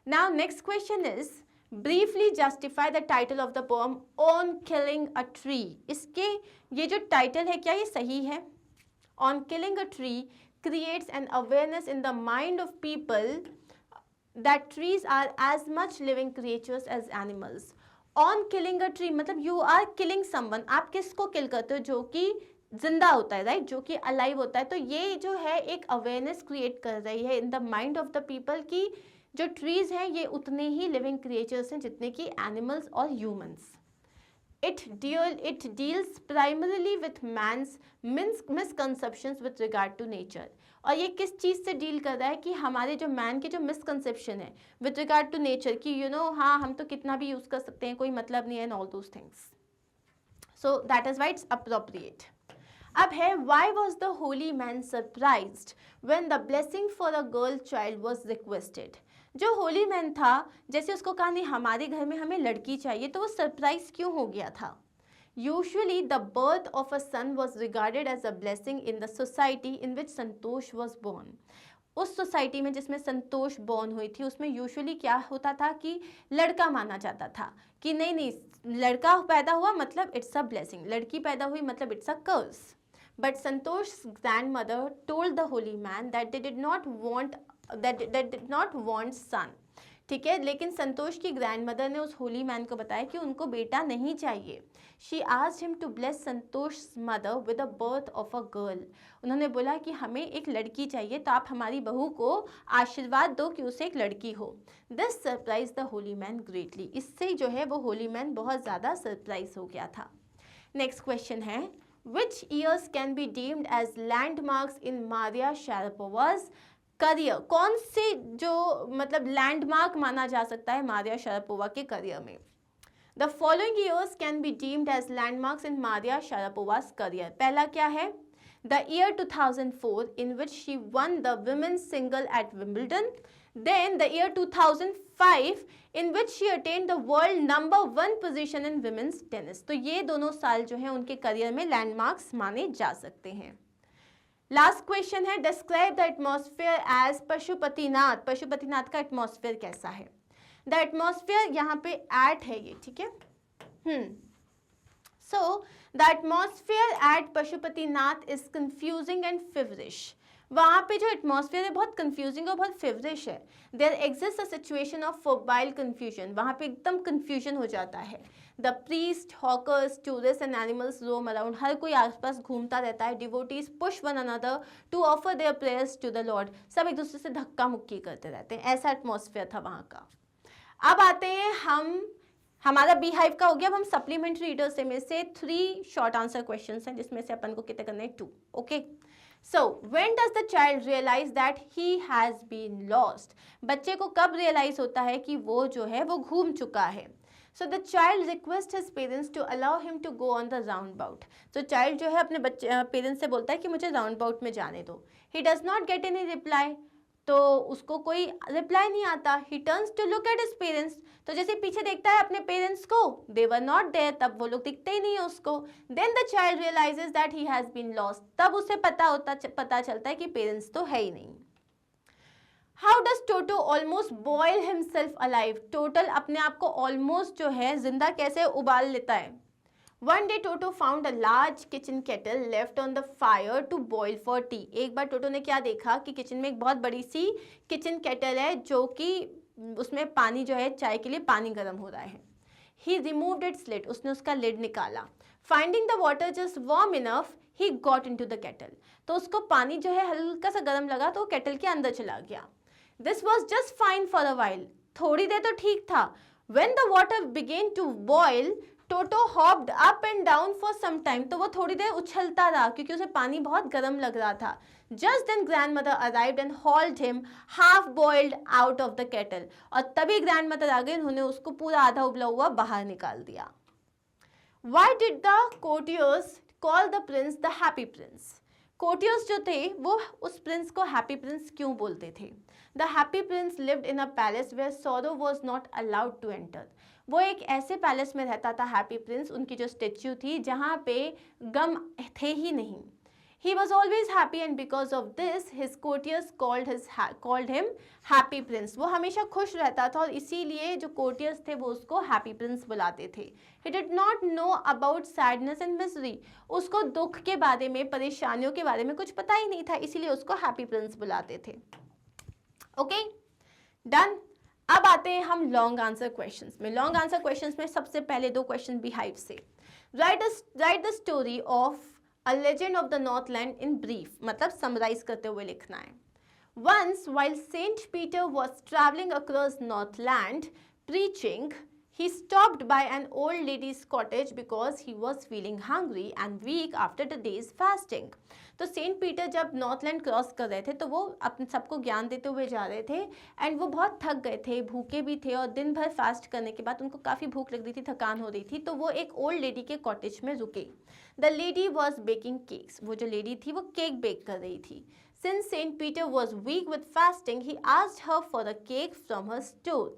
Now next question is briefly justify the title of the poem On Killing a Tree. इसके ये जो टाइटल है क्या ये सही है? On killing a tree creates an awareness in the mind of people that trees are as much living creatures as animals. On killing a tree मतलब you are killing someone. आप किसको किल करते हो? जो कि जिंदा होता है, राइट, जो कि अलाइव होता है. तो ये जो है एक अवेयरनेस क्रिएट कर रही है in the mind of the people की जो ट्रीज हैं ये उतने ही लिविंग क्रिएचर्स हैं जितने कि एनिमल्स और humans. It deals primarily with man's misconceptions with regard to nature. और ये किस चीज़ से डील कर रहा है कि हमारे जो मैन के जो मिसकंसेप्शन है विथ रिगार्ड टू नेचर कि हाँ हम तो कितना भी यूज़ कर सकते हैं, कोई मतलब नहीं है, and all those things. So that is why it's appropriate. अब है why was the Holi man surprised when the blessing for a girl child was requested. जो होली मैन था जैसे उसको कहा नहीं हमारे घर में हमें लड़की चाहिए तो वो सरप्राइज क्यों हो गया था? Usually the birth of a son was regarded as a blessing in the society in which Santosh was born. उस सोसाइटी में जिसमें संतोष बोर्न हुई थी उसमें यूजुअली क्या होता था कि लड़का माना जाता था कि नहीं लड़का पैदा हुआ मतलब इट्स अ ब्लेसिंग, लड़की पैदा हुई मतलब it's a curse. But Santosh's grandmother told the holy man that they did not want son. ठीक है, लेकिन संतोष की ग्रैंडमदर ने उस होली मैन को बताया कि उनको बेटा नहीं चाहिए. She asked him to bless संतोष's mother with the birth of a girl. उन्होंने बोला कि हमें एक लड़की चाहिए तो आप हमारी बहू को आशीर्वाद दो कि उसे एक लड़की हो. This surprise the Holi man greatly. इससे जो है वो होली मैन बहुत ज़्यादा सरप्राइज हो गया था. नेक्स्ट क्वेश्चन है Which years can be deemed as landmarks in Maria Sharapova's career? कौन से जो मतलब लैंडमार्क माना जा सकता है मारिया शारापोवा के करियर में? The following years can be deemed as landmarks in Maria Sharapova's career. पहला क्या है? The year 2004 in which she won the women's single at Wimbledon. Then the year 2005 in which she attained the world #1 position in women's tennis. तो ये दोनों साल जो हैं उनके करियर में लैंडमार्क्स माने जा सकते हैं. लास्ट क्वेश्चन है describe the atmosphere as Pashupatinath. Pashupatinath का एटमॉस्फेयर कैसा है? द एटमॉस्फेयर यहाँ पे एट है ये, ठीक है. So the atmosphere at Pashupatinath is confusing and feverish. वहाँ पे जो एटमॉस्फेयर है बहुत कंफ्यूजिंग और बहुत फेवरिश है. There exist a situation of febrile confusion. वहाँ पे एकदम कन्फ्यूजन हो जाता है. The priest, hawkers, tourist and animals roam around. हर कोई आसपास घूमता रहता है. Devotees push one another to offer their prayers to the lord. सब एक दूसरे से धक्का मुक्की करते रहते हैं. ऐसा एटमॉस्फेयर था वहाँ का. अब आते हैं हमारा बी हाइव का हो गया. अब हम सप्लीमेंट्री रीडर्स में से 3 शॉर्ट आंसर क्वेश्चन हैं जिसमें से अपन को कितने करने हैं 2. Okay. So, when does the child realize that he has been lost? बच्चे को कब realize होता है कि वो जो है वो घूम चुका है? So the child requests his parents to allow him to go on the roundabout. So child जो है अपने बच्चे पेरेंट्स से बोलता है कि मुझे roundabout में जाने दो. He does not get any reply. तो उसको कोई रिप्लाई नहीं आता. He turns to look at his parents. तो जैसे पीछे देखता है अपने पेरेंट्स को, they were not there. तब वो लोग दिखते ही नहीं है उसको. Then the child realizes that he has been lost. तब उसे पता चलता है कि पेरेंट्स तो है ही नहीं. How does Toto almost boil himself alive? Total अपने आप को ऑलमोस्ट जो है जिंदा कैसे उबाल लेता है? One day Toto found a large kitchen kettle left on the fire to boil for tea. एक बार टोटो ने क्या देखा कि किचन में एक बहुत बड़ी सी किचन केटल है जो कि उसमें पानी जो है चाय के लिए पानी गर्म हो रहा है. He removed its lid. उसने उसका लिड निकाला. Finding the water just warm enough, he got into the kettle. तो उसको पानी जो है हल्का सा गर्म लगा तो केटल के अंदर चला गया. This was just fine for a while. थोड़ी देर तो ठीक था. When the water began to boil, Toto hopped up and down for some time, तो वो थोड़ी देर उछलता रहा क्योंकि उसे पानी बहुत गर्म लग रहा था. Just then grandmother arrived and hauled him half boiled out of the kettle, और तभी ग्रैंड मदर आ गई, उन्होंने उसको पूरा आधा उबला हुआ बाहर निकाल दिया. Why did the courtiers call the Prince the happy Prince? Courtiers जो थे वो उस प्रिंस को हैप्पी प्रिंस क्यों बोलते थे? The happy prince lived in a palace where sorrow was not allowed to enter. वो एक ऐसे पैलेस में रहता था हैप्पी प्रिंस, उनकी जो स्टेच्यू थी, जहाँ पे गम थे ही नहीं. He was always happy and because of this his courtiers called him happy prince. वो हमेशा खुश रहता था और इसीलिए जो courtiers थे वो उसको happy prince बुलाते थे. He did not know about sadness and misery. उसको दुख के बारे में, परेशानियों के बारे में कुछ पता ही नहीं था, इसीलिए उसको happy prince बुलाते थे. Okay? Done? अब आते हैं हम लॉन्ग आंसर क्वेश्चंस में. लॉन्ग आंसर क्वेश्चंस में सबसे पहले दो क्वेश्चन बिहाइव से. Right the story of A legend of the Northland in brief, मतलब समराइज करते हुए लिखना है. Once while Saint Peter was traveling across Northland preaching, he stopped by an old lady's cottage because he was feeling hungry and weak after the day's fasting. तो Saint Peter जब Northland cross कर रहे थे तो वो अपने सबको ज्ञान देते हुए जा रहे थे एंड वो बहुत थक गए थे, भूखे भी थे और दिन भर फास्ट करने के बाद उनको काफ़ी भूख लग रही थी, थकान हो रही थी, तो वो एक ओल्ड लेडी के कॉटेज में रुके. The lady was baking cakes. वो जो लेडी थी वो केक बेक कर रही थी. Since Saint Peter was weak with fasting, he asked her for a cake from her store.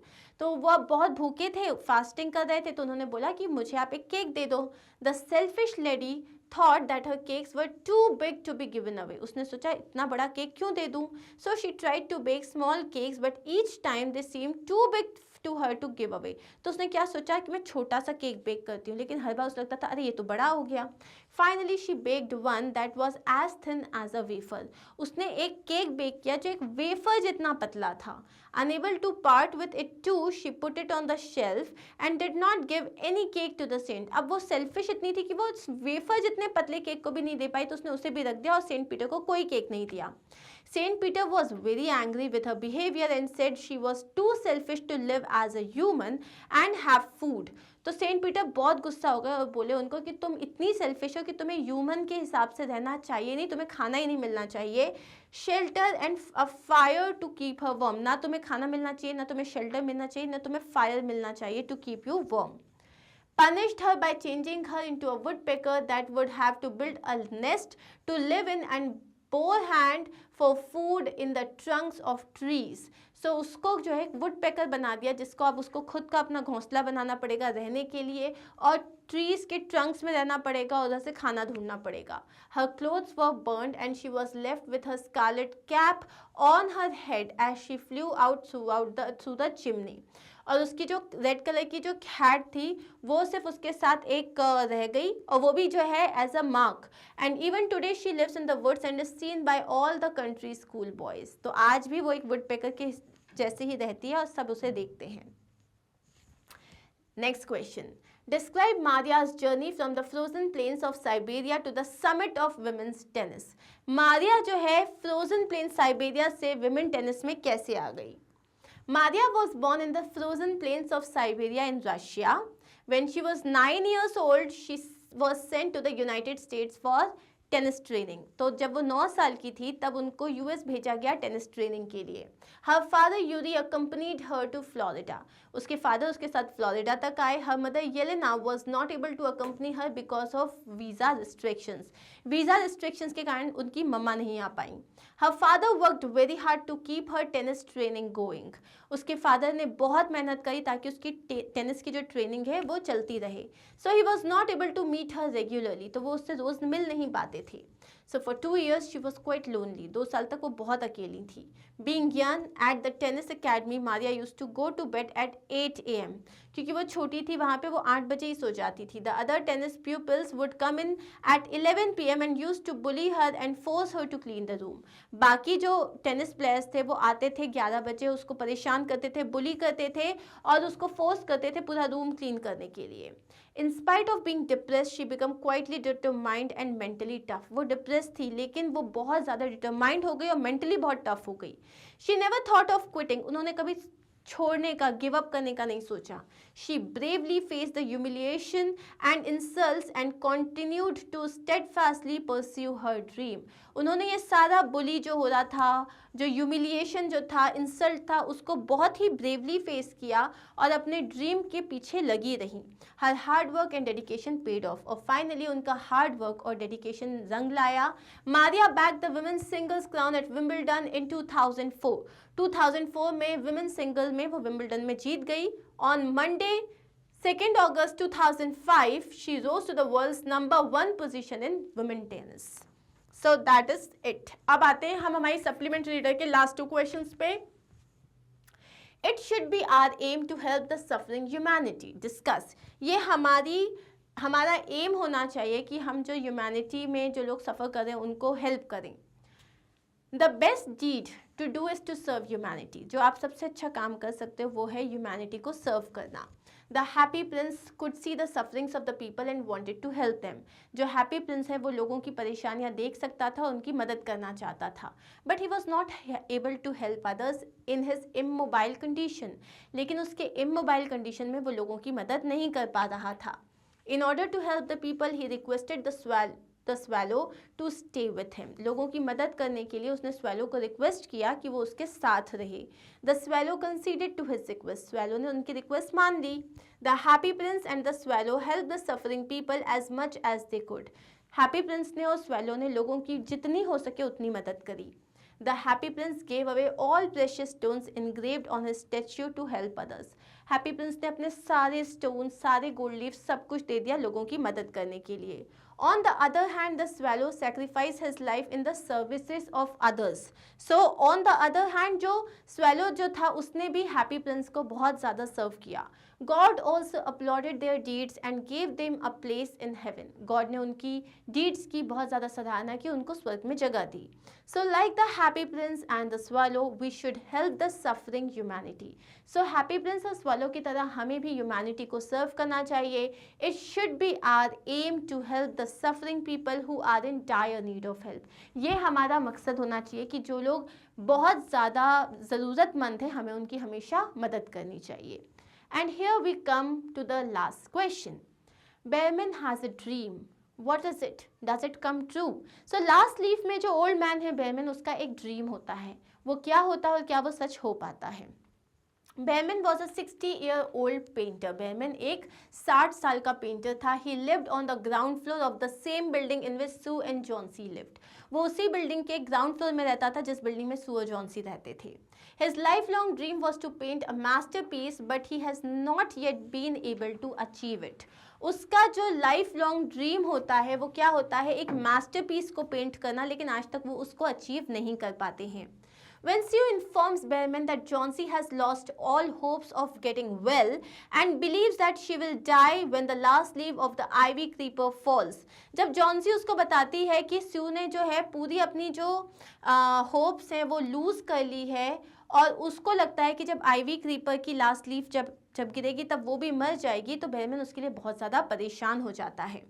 तो वो बहुत भूखे थे, फास्टिंग कर रहे थे, तो उन्होंने बोला कि मुझे आप एक केक दे दो. The selfish lady thought that her cakes were too big to be given away. उसने सोचा इतना बड़ा केक क्यों दे दूँ. So she tried to bake small cakes, but each time they seemed too big to her to give away. तो उसने क्या सोचा कि मैं छोटा सा केक बेक करती हूँ, लेकिन हर बार उसे लगता था अरे ये तो बड़ा हो गया. Finally she baked one that was as thin as a wafer. उसने एक केक बेक किया जो एक वेफर जितना पतला था. Unable to part with it too, she put it on the shelf and did not give any cake to the saint. अब वो सेल्फिश इतनी थी कि वो वेफर जितने पतले केक को भी नहीं दे पाई, तो उसने उसे भी रख दिया और सेंट पीटर को कोई केक नहीं दिया. Saint Peter was very angry with her behavior and said she was too selfish to live as a human and have food. तो सेंट पीटर बहुत गुस्सा हो गए और बोले उनको कि तुम इतनी सेल्फिश हो कि तुम्हें ह्यूमन के हिसाब से रहना चाहिए नहीं, तुम्हें खाना ही नहीं मिलना चाहिए. Shelter and a fire to keep her warm. ना तुम्हें खाना मिलना चाहिए, ना तुम्हें शेल्टर मिलना चाहिए, ना तुम्हें फायर मिलना चाहिए to keep you warm. Punished her by changing her into a woodpecker that would have to build a nest to live in and bore hand for food in the trunks of trees. So उसको जो है woodpecker बना दिया, जिसको अब उसको खुद का अपना घोंसला बनाना पड़ेगा रहने के लिए, और ट्रीज के ट्रंक्स में रहना पड़ेगा और उधर से खाना ढूंढना पड़ेगा. Her clothes were burned and she was left with her scarlet cap on her head as she flew out through the chimney. और उसकी जो रेड कलर की जो हैट थी वो सिर्फ उसके साथ एक रह गई, और वो भी जो है as a mark. And even today she lives in the woods and is seen by all the country school boys. तो आज भी वो एक वुडपेकर के जैसे ही रहती है और सब उसे देखते हैं. Next question. Describe Maria's journey from the frozen plains of Siberia to the summit of women's tennis. Maria जो है फ्रोजन प्लेन साइबेरिया से विमेन टेनिस में कैसे आ गई? Maria was born in the frozen plains of Siberia in Russia. When she was 9 years old, she was sent to the United States for tennis training. तो जब वो 9 साल की थी तब उनको यूएस भेजा गया टेनिस ट्रेनिंग के लिए. Her father Yuri accompanied her to Florida. उसके फादर उसके साथ फ्लोरिडा तक आए. Her mother Yelena was not able to accompany her because of visa restrictions. Visa restrictions के कारण उनकी मम्मा नहीं आ पाई. Her father worked very hard to keep her tennis training going. उसके फादर ने बहुत मेहनत करी ताकि उसकी टेनिस की जो ट्रेनिंग है वो चलती रहे. So he was not able to meet her regularly. तो वो उससे रोज़ मिल नहीं पाते थे. So for 2 years she was quite lonely. 2 साल तक वो बहुत अकेली थी. Being young at the tennis academy, Maria used to go to bed at 8 a.m. क्योंकि वो छोटी थी वहाँ पे वो 8 बजे ही सो जाती थी. The other tennis pupils would come in at 11 p.m. and used to bully her and force her to clean the room. बाकी जो टेनिस प्लेयर्स थे वो आते थे 11 बजे, उसको परेशान करते थे, बुली करते थे और उसको फोर्स करते थे पूरा रूम क्लीन करने के लिए. In spite of being depressed, she became quietly determined and mentally tough. वो depressed थी लेकिन वो बहुत ज़्यादा determined हो गई और mentally बहुत tough हो गई. She never thought of quitting. उन्होंने कभी छोड़ने का, गिव अप करने का नहीं सोचा. She bravely faced the humiliation and insults and continued to steadfastly pursue her dream. उन्होंने ये सारा बुली जो हो रहा था, जो ह्यूमिलिएशन जो था, इंसल्ट था, उसको बहुत ही ब्रेवली फेस किया और अपने ड्रीम के पीछे लगी रही. Her hard work and dedication paid off, और फाइनली उनका हार्ड वर्क और डेडिकेशन रंग लाया. Maria bag the women's singles crown at Wimbledon in 2004. 2004 में विमेन सिंगल में वो विंबलडन में जीत गई. On Monday 2nd August 2005 she rose to the world's #1 position in women tennis. So that is it. अब आते हैं हम हमारी सप्लीमेंट्री रीडर के लास्ट 2 क्वेश्चंस पे. It should be our aim to help the suffering humanity. Discuss. ये हमारा M होना चाहिए कि हम जो ह्यूमैनिटी में जो लोग सफ़र कर रहे हैं उनको हेल्प करें. The best deed to do is to serve humanity. जो आप सबसे अच्छा काम कर सकते हो वो है ह्यूमैनिटी को सर्व करना. The happy prince could see the sufferings of the people and wanted to help them. जो हैप्पी प्रिंस है वो लोगों की परेशानियां देख सकता था, उनकी मदद करना चाहता था. But he was not able to help others in his immobile condition. लेकिन उसके इमोबाइल कंडीशन में वो लोगों की मदद नहीं कर पा रहा था. In order to help the people, he requested the swallow to stay with him. लोगों की मदद करने के लिए उसने swallow को रिक्वेस्ट किया कि वो उसके साथ रहे. The swallow conceded to his request. swallow ने उनकी रिक्वेस्ट मान ली. The happy prince and the swallow helped the suffering people as much as they could. Happy prince ने और swallow ने लोगों की जितनी हो सके उतनी मदद करी. The happy prince gave away all precious stones engraved on his statue to help others. Happy Prince ने अपने सारे स्टोन, सारे गोल्ड लीफ, सब कुछ दे दिया लोगों की मदद करने के लिए. On the other hand the swallow sacrifice his life in the services of others. So on the other hand जो स्वैलो जो था उसने भी हैप्पी प्रिंस को बहुत ज़्यादा सर्व किया. God also applauded their deeds and gave them a place in heaven. God ने उनकी डीड्स की बहुत ज़्यादा सराहना की, उनको स्वर्ग में जगह दी. So like the happy prince and the swallow we should help the suffering humanity. So happy prince और स्वैलो की तरह हमें भी ह्यूमैनिटी को सर्व करना चाहिए. It should be our aim to help the suffering people who are in dire need of help. ये हमारा मकसद होना चाहिए कि जो लोग बहुत ज़्यादा ज़रूरतमंद हैं हमें उनकी हमेशा मदद करनी चाहिए. And here we come to the last question. Behrman has a dream. What is it? Does it come true? So last leaf में जो old man है Behrman, उसका एक dream होता है. वो क्या होता है और क्या वो सच हो पाता है? Behrman was a 60-year-old painter. Behrman एक 60 साल का पेंटर था. He lived on the ground floor of the same building in which Sue and John C. lived. वो उसी बिल्डिंग के ग्राउंड फ्लोर में रहता था जिस बिल्डिंग में सू और जॉन सी रहते थे. His lifelong dream was to paint a masterpiece, but he has not yet been able to achieve it. उसका जो लाइफ लॉन्ग ड्रीम होता है वो क्या होता है? एक मास्टरपीस को पेंट करना, लेकिन आज तक वो उसको अचीव नहीं कर पाते हैं. When Sue informs Behrman that Johnsy has lost all hopes of getting well and believes that she will die when the last leaf of the ivy creeper falls. जब जॉन्सी उसको बताती है कि स्यू ने जो है पूरी अपनी जो होप्स हैं वो लूज़ कर ली है और उसको लगता है कि जब आइवी क्रीपर की लास्ट लीफ जब गिरेगी तब वो भी मर जाएगी, तो बेहरमैन उसके लिए बहुत ज़्यादा परेशान हो जाता है.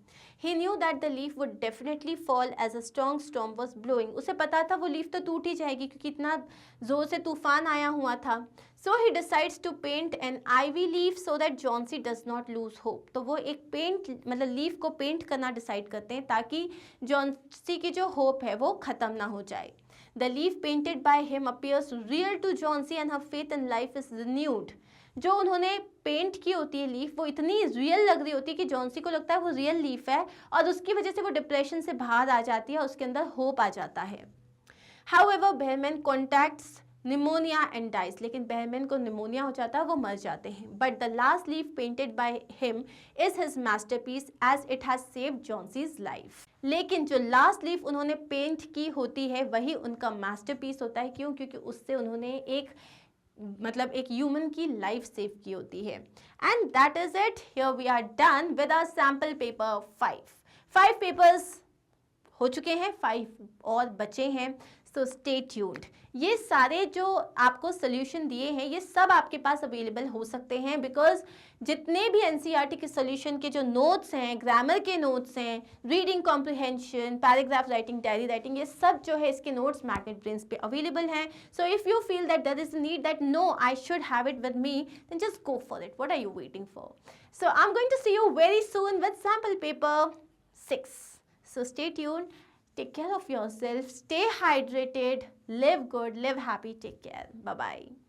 He knew that the leaf would definitely fall as a strong storm was blowing. उसे पता था वो लीफ तो टूट ही जाएगी क्योंकि इतना ज़ोर से तूफान आया हुआ था. So he decides to paint an ivy leaf so that Johnsy does not lose hope. तो वो एक मतलब लीफ को पेंट करना डिसाइड करते हैं ताकि जॉन्सी की जो होप है वो ख़त्म ना हो जाए. The leaf painted by him appears real to Johnsy and her faith in life is renewed. जो उन्होंने पेंट की होती है लीफ वो इतनी रियल लग रही होती है कि जॉन्सी को लगता है वो रियल लीफ है और उसकी वजह से वो डिप्रेशन से बाहर आ जाती है और उसके अंदर होप आ जाता है. However, Behrman contacts pneumonia and dies. लेकिन बेहरमैन को निमोनिया हो जाता है, वो मर जाते हैं. But the last leaf painted by him is his masterpiece as it has saved Johnsy's life. लेकिन जो लास्ट लीफ उन्होंने पेंट की होती है वही उनका मास्टरपीस होता है. क्यों? क्योंकि उससे उन्होंने एक ह्यूमन की लाइफ सेव की होती है. And that is it. Here we are done with our sample paper 5. 5 papers हो चुके हैं, 5 और बचे हैं. So stay tuned. ये सारे जो आपको सोल्यूशन दिए हैं ये सब आपके पास अवेलेबल हो सकते हैं, बिकॉज जितने भी एनसीईआरटी के सोल्यूशन के जो नोट्स हैं, ग्रामर के नोट्स हैं, reading comprehension, paragraph writing, diary writing, ये सब जो है इसके नोट्स मैग्नेट ब्रेन्स पे अवेलेबल हैं. So if you feel that there is need that no I should have it with me, then just go for it. What are you waiting for? So I am going to see you very soon with sample paper 6. So stay tuned, take care of yourself, stay hydrated, live good, live happy, take care. Bye bye.